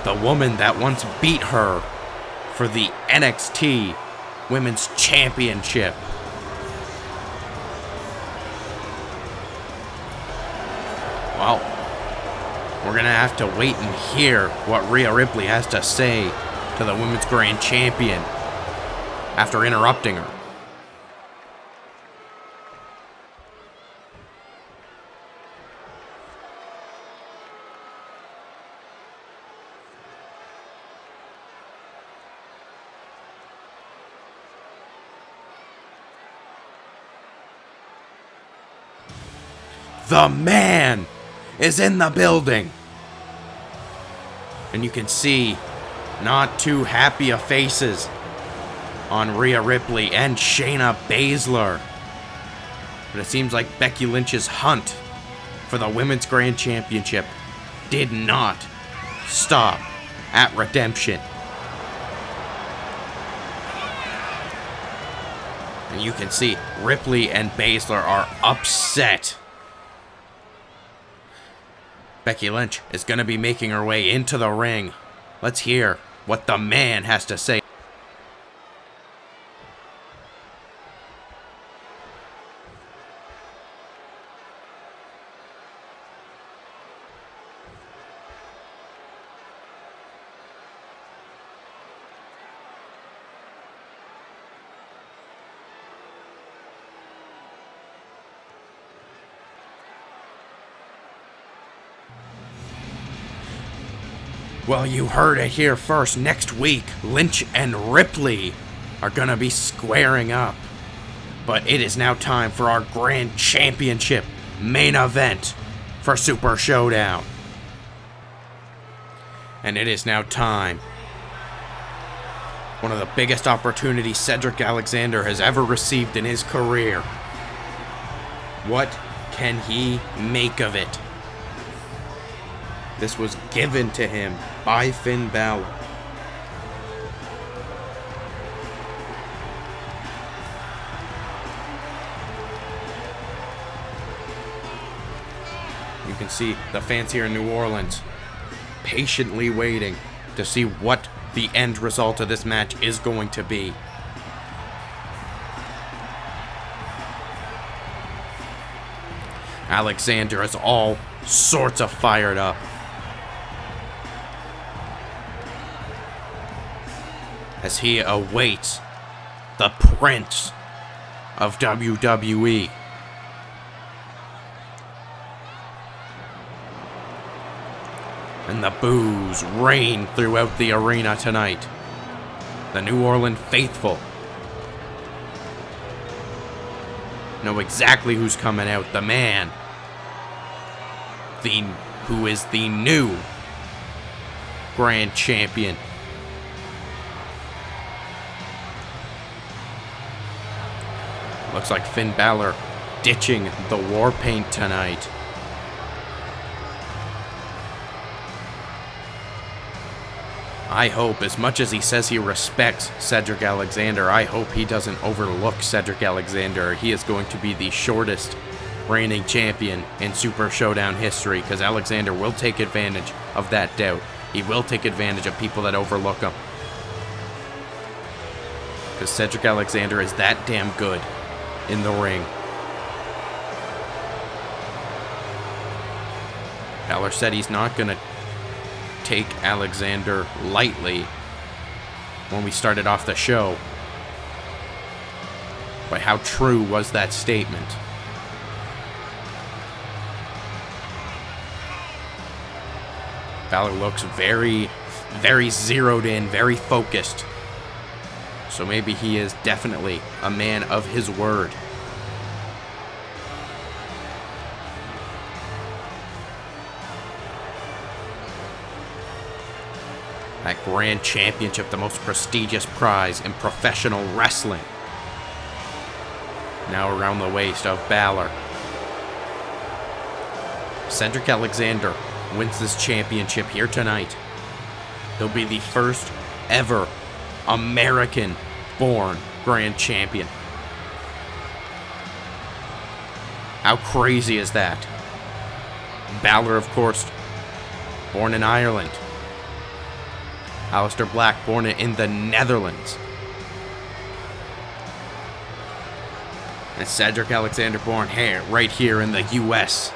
The woman that once beat her for the NXT Women's Championship. Well, we're going to have to wait and hear what Rhea Ripley has to say to the Women's Grand Champion after interrupting her. The man is in the building. And you can see not too happy of faces on Rhea Ripley and Shayna Baszler. But it seems like Becky Lynch's hunt for the Women's Grand Championship did not stop at Redemption. And you can see Ripley and Baszler are upset. Becky Lynch is going to be making her way into the ring. Let's hear what the man has to say. Well, you heard it here first. Next week, Lynch and Ripley are gonna be squaring up. But it is now time for our Grand Championship main event for Super Showdown. And it is now time. One of the biggest opportunities Cedric Alexander has ever received in his career. What can he make of it? This was given to him by Finn Balor. You can see the fans here in New Orleans patiently waiting to see what the end result of this match is going to be. Alexander is all sorts of fired up. As he awaits the Prince of WWE. And the boos reign throughout the arena tonight. The New Orleans faithful know exactly who's coming out. The man who is the new Grand Champion. Looks like Finn Balor ditching the war paint tonight. I hope, as much as he says he respects Cedric Alexander, I hope he doesn't overlook Cedric Alexander. He is going to be the shortest reigning champion in Super Showdown history, because Alexander will take advantage of that doubt. He will take advantage of people that overlook him. Because Cedric Alexander is that damn good in the ring. Balor said he's not going to take Alexander lightly when we started off the show. But how true was that statement? Balor looks very, very zeroed in, very focused. So maybe he is definitely a man of his word. That Grand Championship, the most prestigious prize in professional wrestling. Now around the waist of Balor. Cedric Alexander wins this championship here tonight. He'll be the first ever American-born Grand Champion. How crazy is that? Balor, of course, born in Ireland. Aleister Black, born in the Netherlands. And Cedric Alexander, born here, right here in the U.S.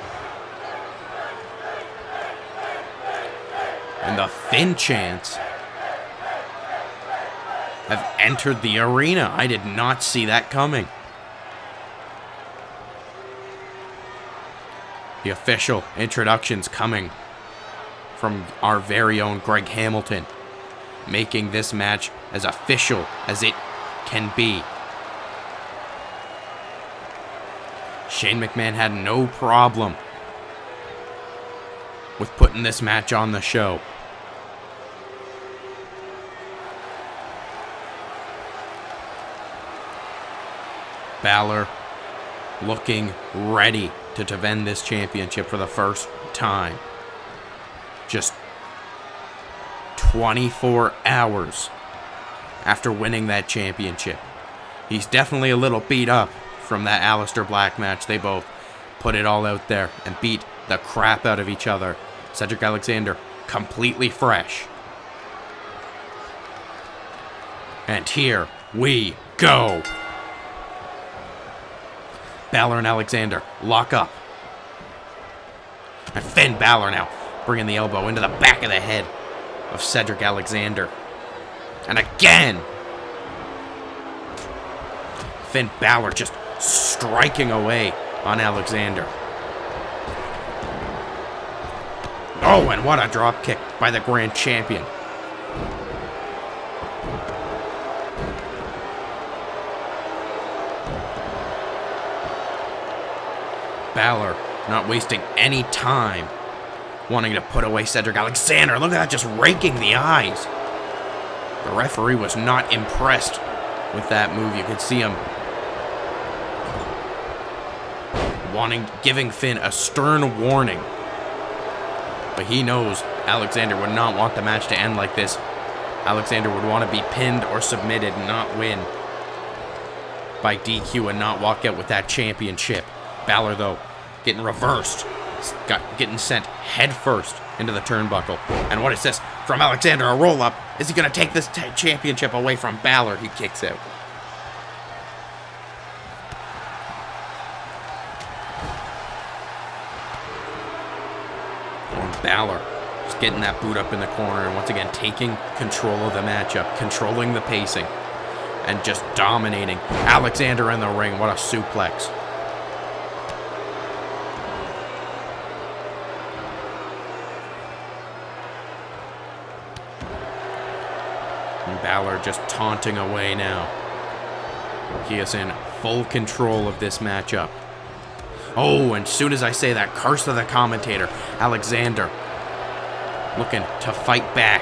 And the Finn chants have entered the arena. I did not see that coming. The official introductions coming from our very own Greg Hamilton, making this match as official as it can be. Shane McMahon had no problem with putting this match on the show. Balor looking ready to defend this championship for the first time. Just 24 hours after winning that championship. He's definitely a little beat up from that Aleister Black match. They both put it all out there and beat the crap out of each other. Cedric Alexander completely fresh. And here we go. Balor and Alexander lock up. And Finn Balor now bringing the elbow into the back of the head of Cedric Alexander. And again, Finn Balor just striking away on Alexander. Oh, and what a drop kick by the Grand Champion. Balor not wasting any time, wanting to put away Cedric Alexander. Look at that, just raking the eyes. The referee was not impressed with that move. You could see him giving Finn a stern warning. But he knows Alexander would not want the match to end like this. Alexander would want to be pinned or submitted, not win by DQ and not walk out with that championship. Balor, though, getting reversed. Getting sent head first into the turnbuckle. And what is this? From Alexander, a roll-up. Is he going to take this championship away from Balor? He kicks out. Balor just getting that boot up in the corner and once again taking control of the matchup, controlling the pacing, and just dominating Alexander in the ring. What a suplex. And Balor just taunting away now. He is in full control of this matchup. Oh, and as soon as I say that, curse of the commentator, Alexander looking to fight back.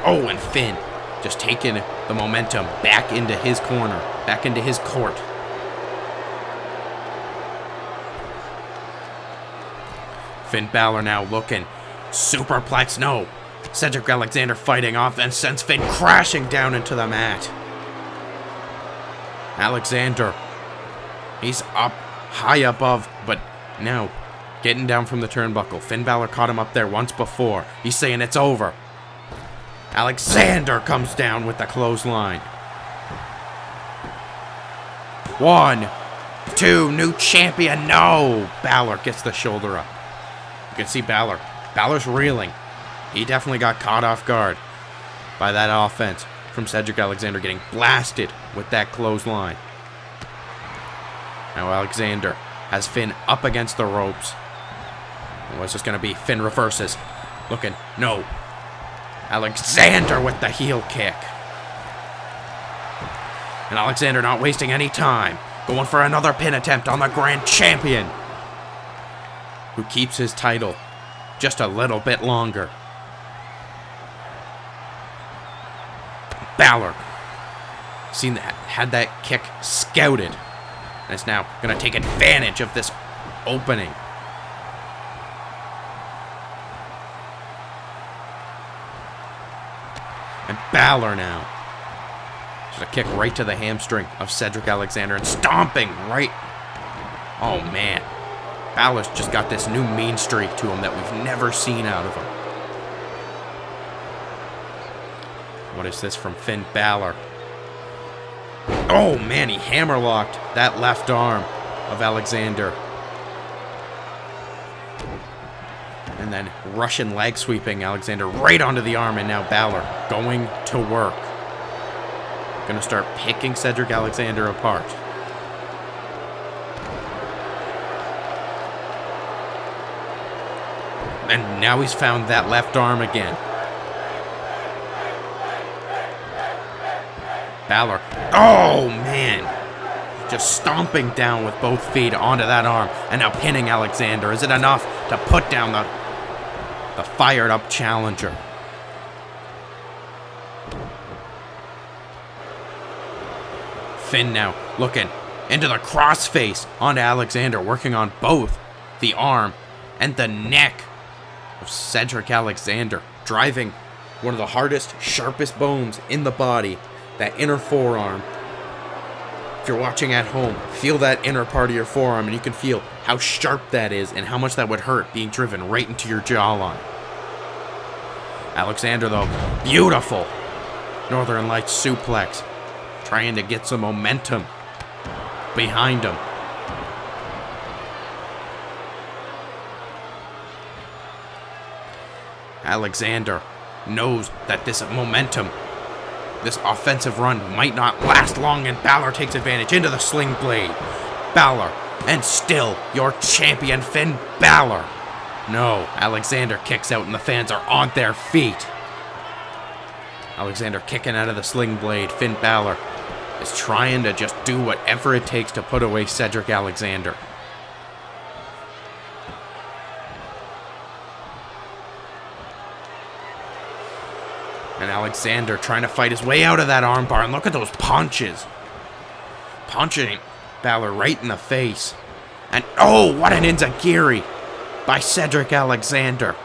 Oh, and Finn just taking the momentum back into his corner, back into his court. Finn Balor now looking. Superplex, no. Cedric Alexander fighting off and sends Finn crashing down into the mat. Alexander, he's up high above, but now getting down from the turnbuckle. Finn Balor caught him up there once before. He's saying it's over. Alexander comes down with the clothesline. 1, 2, new champion. No! Balor gets the shoulder up. You can see Balor. Balor's reeling. He definitely got caught off guard by that offense from Cedric Alexander getting blasted with that clothesline. Now Alexander has Finn up against the ropes. What's this going to be? Finn reverses. Looking. No. Alexander with the heel kick. And Alexander not wasting any time. Going for another pin attempt on the Grand Champion, who keeps his title just a little bit longer. Balor had that kick scouted. And is now going to take advantage of this opening. And Balor now. Just a kick right to the hamstring of Cedric Alexander and stomping right. Oh, man. Balor's just got this new mean streak to him that we've never seen out of him. What is this from Finn Balor? Oh, man, he hammerlocked that left arm of Alexander. And then Russian leg sweeping Alexander right onto the arm, and now Balor going to work. Gonna start picking Cedric Alexander apart. And now he's found that left arm again. Balor. Oh, man. Just stomping down with both feet onto that arm. And now pinning Alexander. Is it enough to put down the fired up challenger? Finn now looking into the crossface onto Alexander. Working on both the arm and the neck of Cedric Alexander. Driving one of the hardest, sharpest bones in the body. That inner forearm. If you're watching at home, feel that inner part of your forearm and you can feel how sharp that is and how much that would hurt being driven right into your jawline. Alexander, though, beautiful Northern Lights suplex. Trying to get some momentum behind him. Alexander knows that this momentum, this offensive run might not last long, and Balor takes advantage into the sling blade. Balor, and still your champion Finn Balor, No, Alexander kicks out and the fans are on their feet. Alexander kicking out of the sling blade. Finn Balor is trying to just do whatever it takes to put away Cedric Alexander. And Alexander trying to fight his way out of that armbar. And look at those punches. Punching Balor right in the face. And oh, what an enziguri by Cedric Alexander.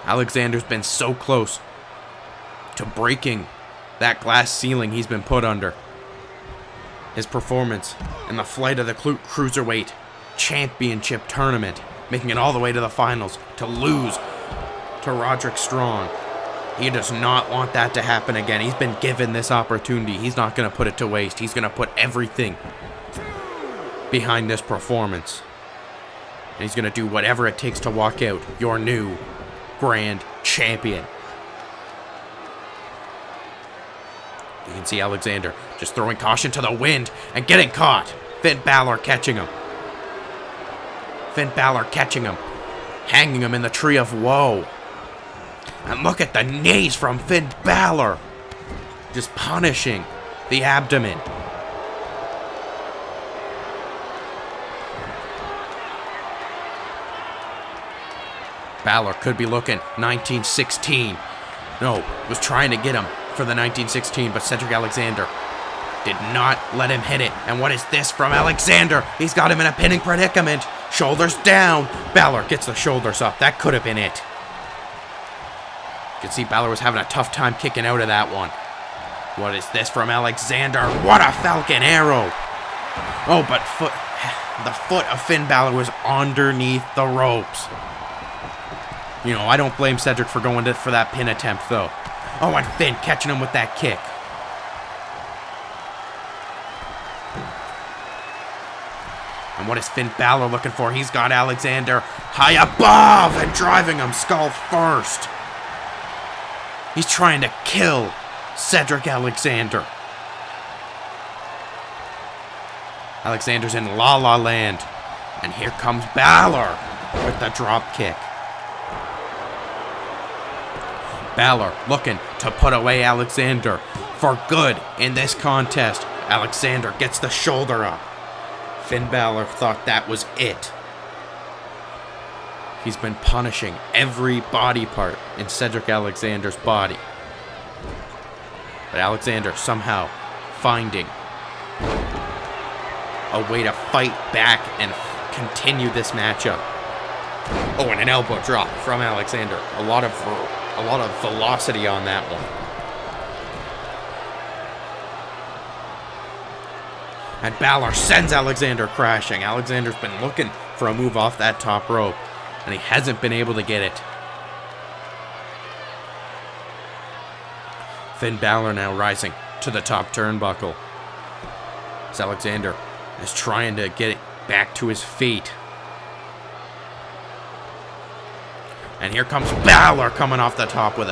Alexander's been so close to breaking that glass ceiling he's been put under. His performance in the flight of the Cruiserweight Championship Tournament, making it all the way to the finals, to lose to Roderick Strong. He does not want that to happen again. He's been given this opportunity. He's not going to put it to waste. He's going to put everything behind this performance. And he's going to do whatever it takes to walk out your new Grand Champion. You can see Alexander just throwing caution to the wind and getting caught. Finn Balor catching him. Finn Balor catching him. Hanging him in the tree of woe. And look at the knees from Finn Balor. Just punishing the abdomen. Balor could be looking 1916. No, was trying to get him for the 1916, but Cedric Alexander did not let him hit it. And what is this from Alexander? He's got him in a pinning predicament. Shoulders down. Balor gets the shoulders up. That could have been it. You can see Balor was having a tough time kicking out of that one. What is this from Alexander? What a Falcon Arrow. Oh, but the foot of Finn Balor was underneath the ropes. You know, I don't blame Cedric for going for that pin attempt, though. Oh, and Finn catching him with that kick. And what is Finn Balor looking for? He's got Alexander high above and driving him skull first. He's trying to kill Cedric Alexander. Alexander's in La La Land. And here comes Balor with the drop kick. Balor looking to put away Alexander for good in this contest. Alexander gets the shoulder up. Finn Balor thought that was it. He's been punishing every body part in Cedric Alexander's body. But Alexander somehow finding a way to fight back and continue this matchup. Oh, and an elbow drop from Alexander. A lot of velocity on that one. And Balor sends Alexander crashing. Alexander's been looking for a move off that top rope, and he hasn't been able to get it. Finn Balor now rising to the top turnbuckle. As Alexander is trying to get it back to his feet. And here comes Balor coming off the top with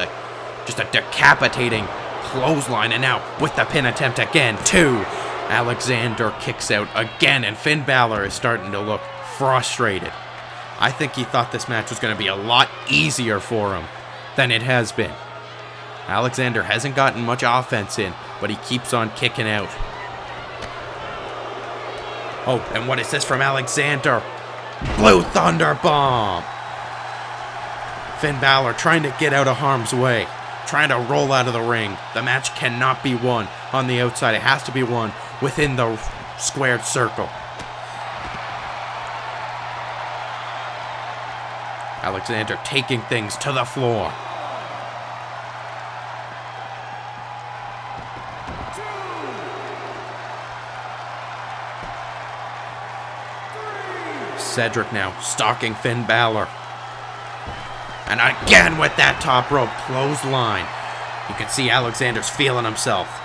just a decapitating clothesline. And now with the pin attempt again, too. Alexander kicks out again, and Finn Balor is starting to look frustrated. I think he thought this match was going to be a lot easier for him than it has been. Alexander hasn't gotten much offense in, but he keeps on kicking out. Oh, and what is this from Alexander? Blue Thunder Bomb! Finn Balor trying to get out of harm's way, trying to roll out of the ring. The match cannot be won on the outside. It has to be won within the squared circle. Alexander taking things to the floor. Cedric now stalking Finn Balor. And again with that top rope clothesline. You can see Alexander's feeling himself.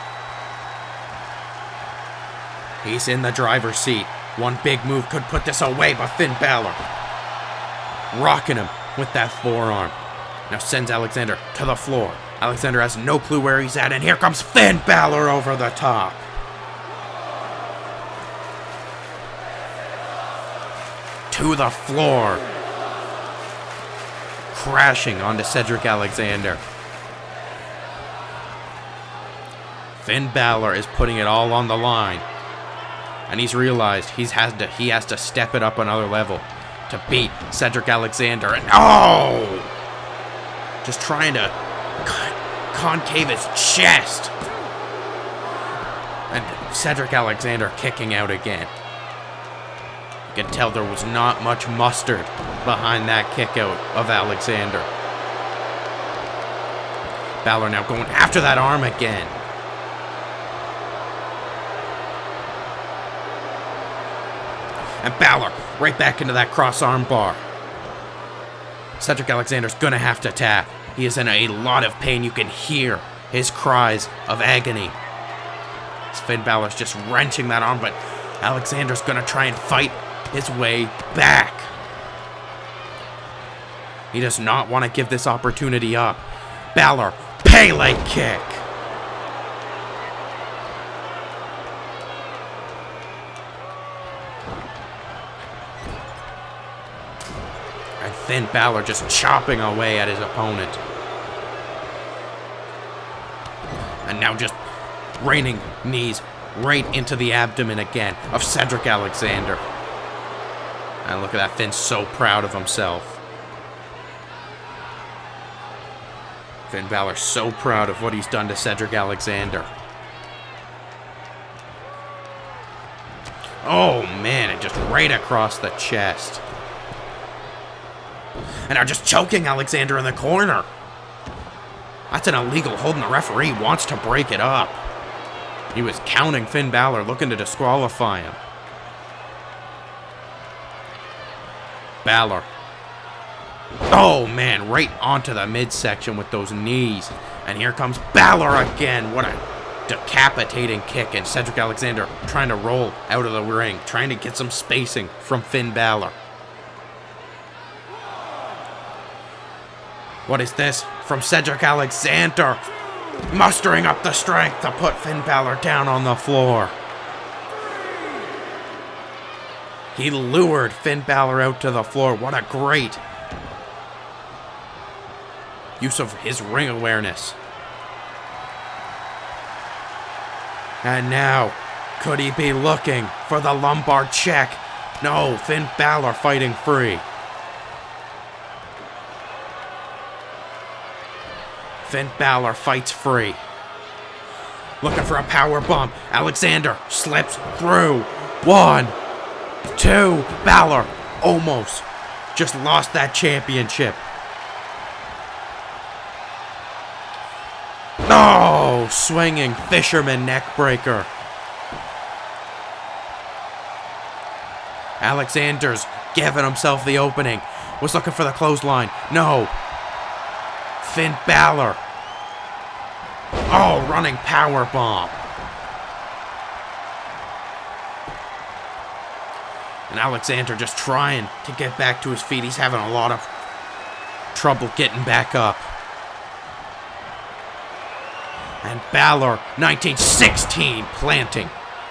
He's in the driver's seat. One big move could put this away, but Finn Balor rocking him with that forearm. Now sends Alexander to the floor. Alexander has no clue where he's at, and here comes Finn Balor over the top. to the floor, crashing onto Cedric Alexander. Finn Balor is putting it all on the line, and he's realized he has to step it up another level to beat Cedric Alexander. And just trying to concave his chest, and Cedric Alexander kicking out again. You can tell there was not much mustard behind that kick out of Alexander. Balor now going after that arm again. And Balor right back into that cross arm bar. Cedric Alexander's gonna have to tap. He is in a lot of pain. You can hear his cries of agony. Finn Balor's just wrenching that arm, but Alexander's gonna try and fight his way back. He does not want to give this opportunity up. Balor, Pele kick. And Finn Balor just chopping away at his opponent. And now just raining knees right into the abdomen again of Cedric Alexander. And look at that, Finn's so proud of himself. Finn Balor so proud of what he's done to Cedric Alexander. Oh man, it just right across the chest. And now just choking Alexander in the corner. That's an illegal hold, and the referee wants to break it up. He was counting Finn Balor, looking to disqualify him. Balor. Oh man, right onto the midsection with those knees. And here comes Balor again. What a decapitating kick. And Cedric Alexander trying to roll out of the ring, trying to get some spacing from Finn Balor. What is this from Cedric Alexander? Mustering up the strength to put Finn Balor down on the floor. He lured Finn Balor out to the floor. What a great use of his ring awareness. And now, could he be looking for the lumbar check? No, Finn Balor fighting free. Finn Balor fights free. Looking for a power bomb. Alexander slips through. 1, 2. Balor almost just lost that championship. Oh, swinging fisherman neckbreaker. Alexander's giving himself the opening. Was looking for the clothesline. No. Finn Balor. Oh, running power bomb. And Alexander just trying to get back to his feet. He's having a lot of trouble getting back up. And Balor, 1916, planting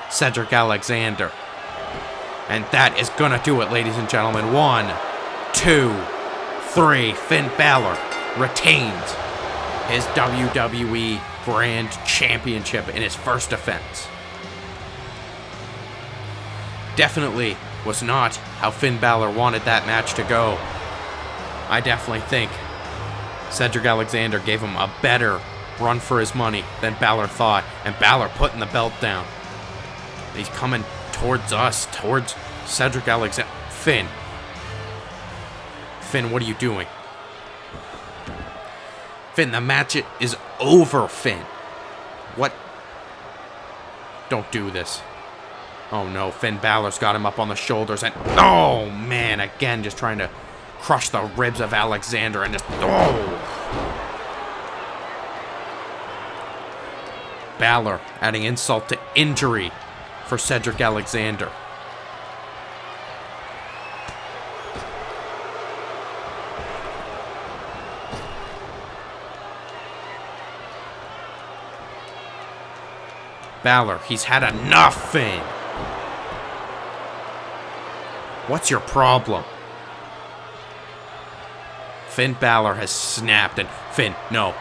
Cedric Alexander. And that is gonna do it, ladies and gentlemen. 1, 2, 3. Finn Balor retains his WWE Grand Championship in his first defense. Definitely was not how Finn Balor wanted that match to go. I definitely think Cedric Alexander gave him a better run for his money than Balor thought, and Balor putting the belt down. He's coming towards us, towards Cedric Alexander. Finn, what are you doing? Finn, the match is over, Finn. What? Don't do this. Oh no, Finn Balor's got him up on the shoulders, and oh man, again just trying to crush the ribs of Alexander, and just Balor adding insult to injury for Cedric Alexander. Balor, he's had enough, Finn. What's your problem? Finn Balor has snapped and Finn, no,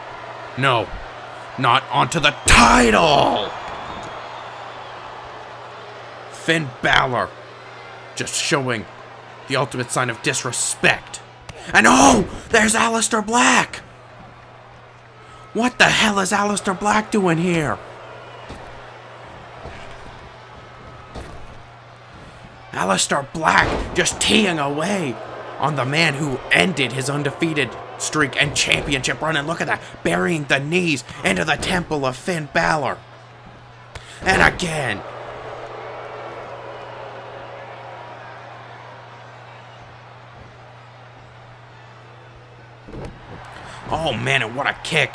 not onto the title! Finn Balor just showing the ultimate sign of disrespect. And oh, there's Aleister Black! What the hell is Aleister Black doing here? Aleister Black just teeing away on the man who ended his undefeated streak and championship run. And look at that, burying the knees into the temple of Finn Balor. And again. Oh man, and what a kick.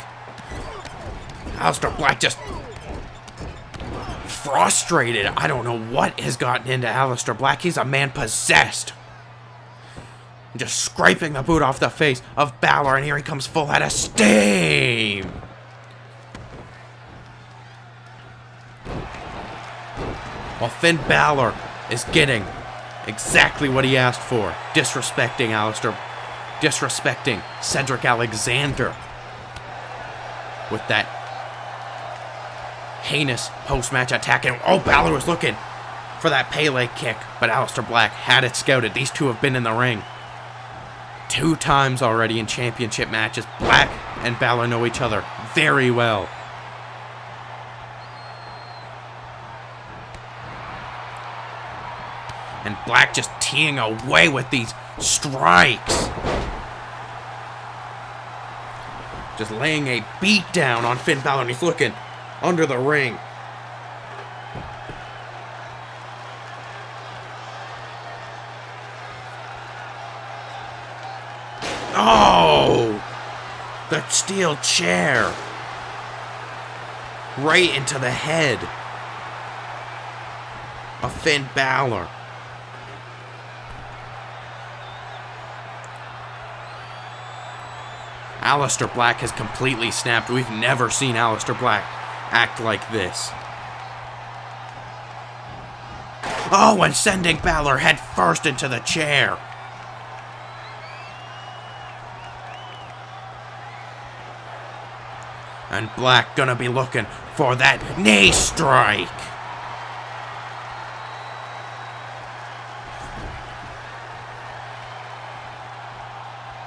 Aleister Black just frustrated. I don't know what has gotten into Aleister Black. He's a man possessed. Just scraping the boot off the face of Balor, and here he comes full head of steam. While Finn Balor is getting exactly what he asked for, disrespecting Cedric Alexander with that heinous post-match attack. And oh, Balor was looking for that Pele kick, but Aleister Black had it scouted. These two have been in the ring 2 times already in championship matches. Black and Balor know each other very well. And Black just teeing away with these strikes. Just laying a beat down on Finn Balor, and he's looking under the ring. Oh! The steel chair. Right into the head of Finn Balor. Aleister Black has completely snapped. We've never seen Aleister Black act like this. Oh, and sending Balor head first into the chair. And Black gonna be looking for that knee strike.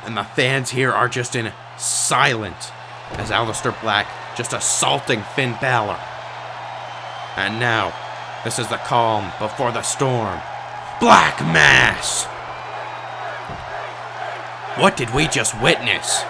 And the fans here are just in silence as Aleister Black just assaulting Finn Balor. And now, this is the calm before the storm. Black Mass! What did we just witness?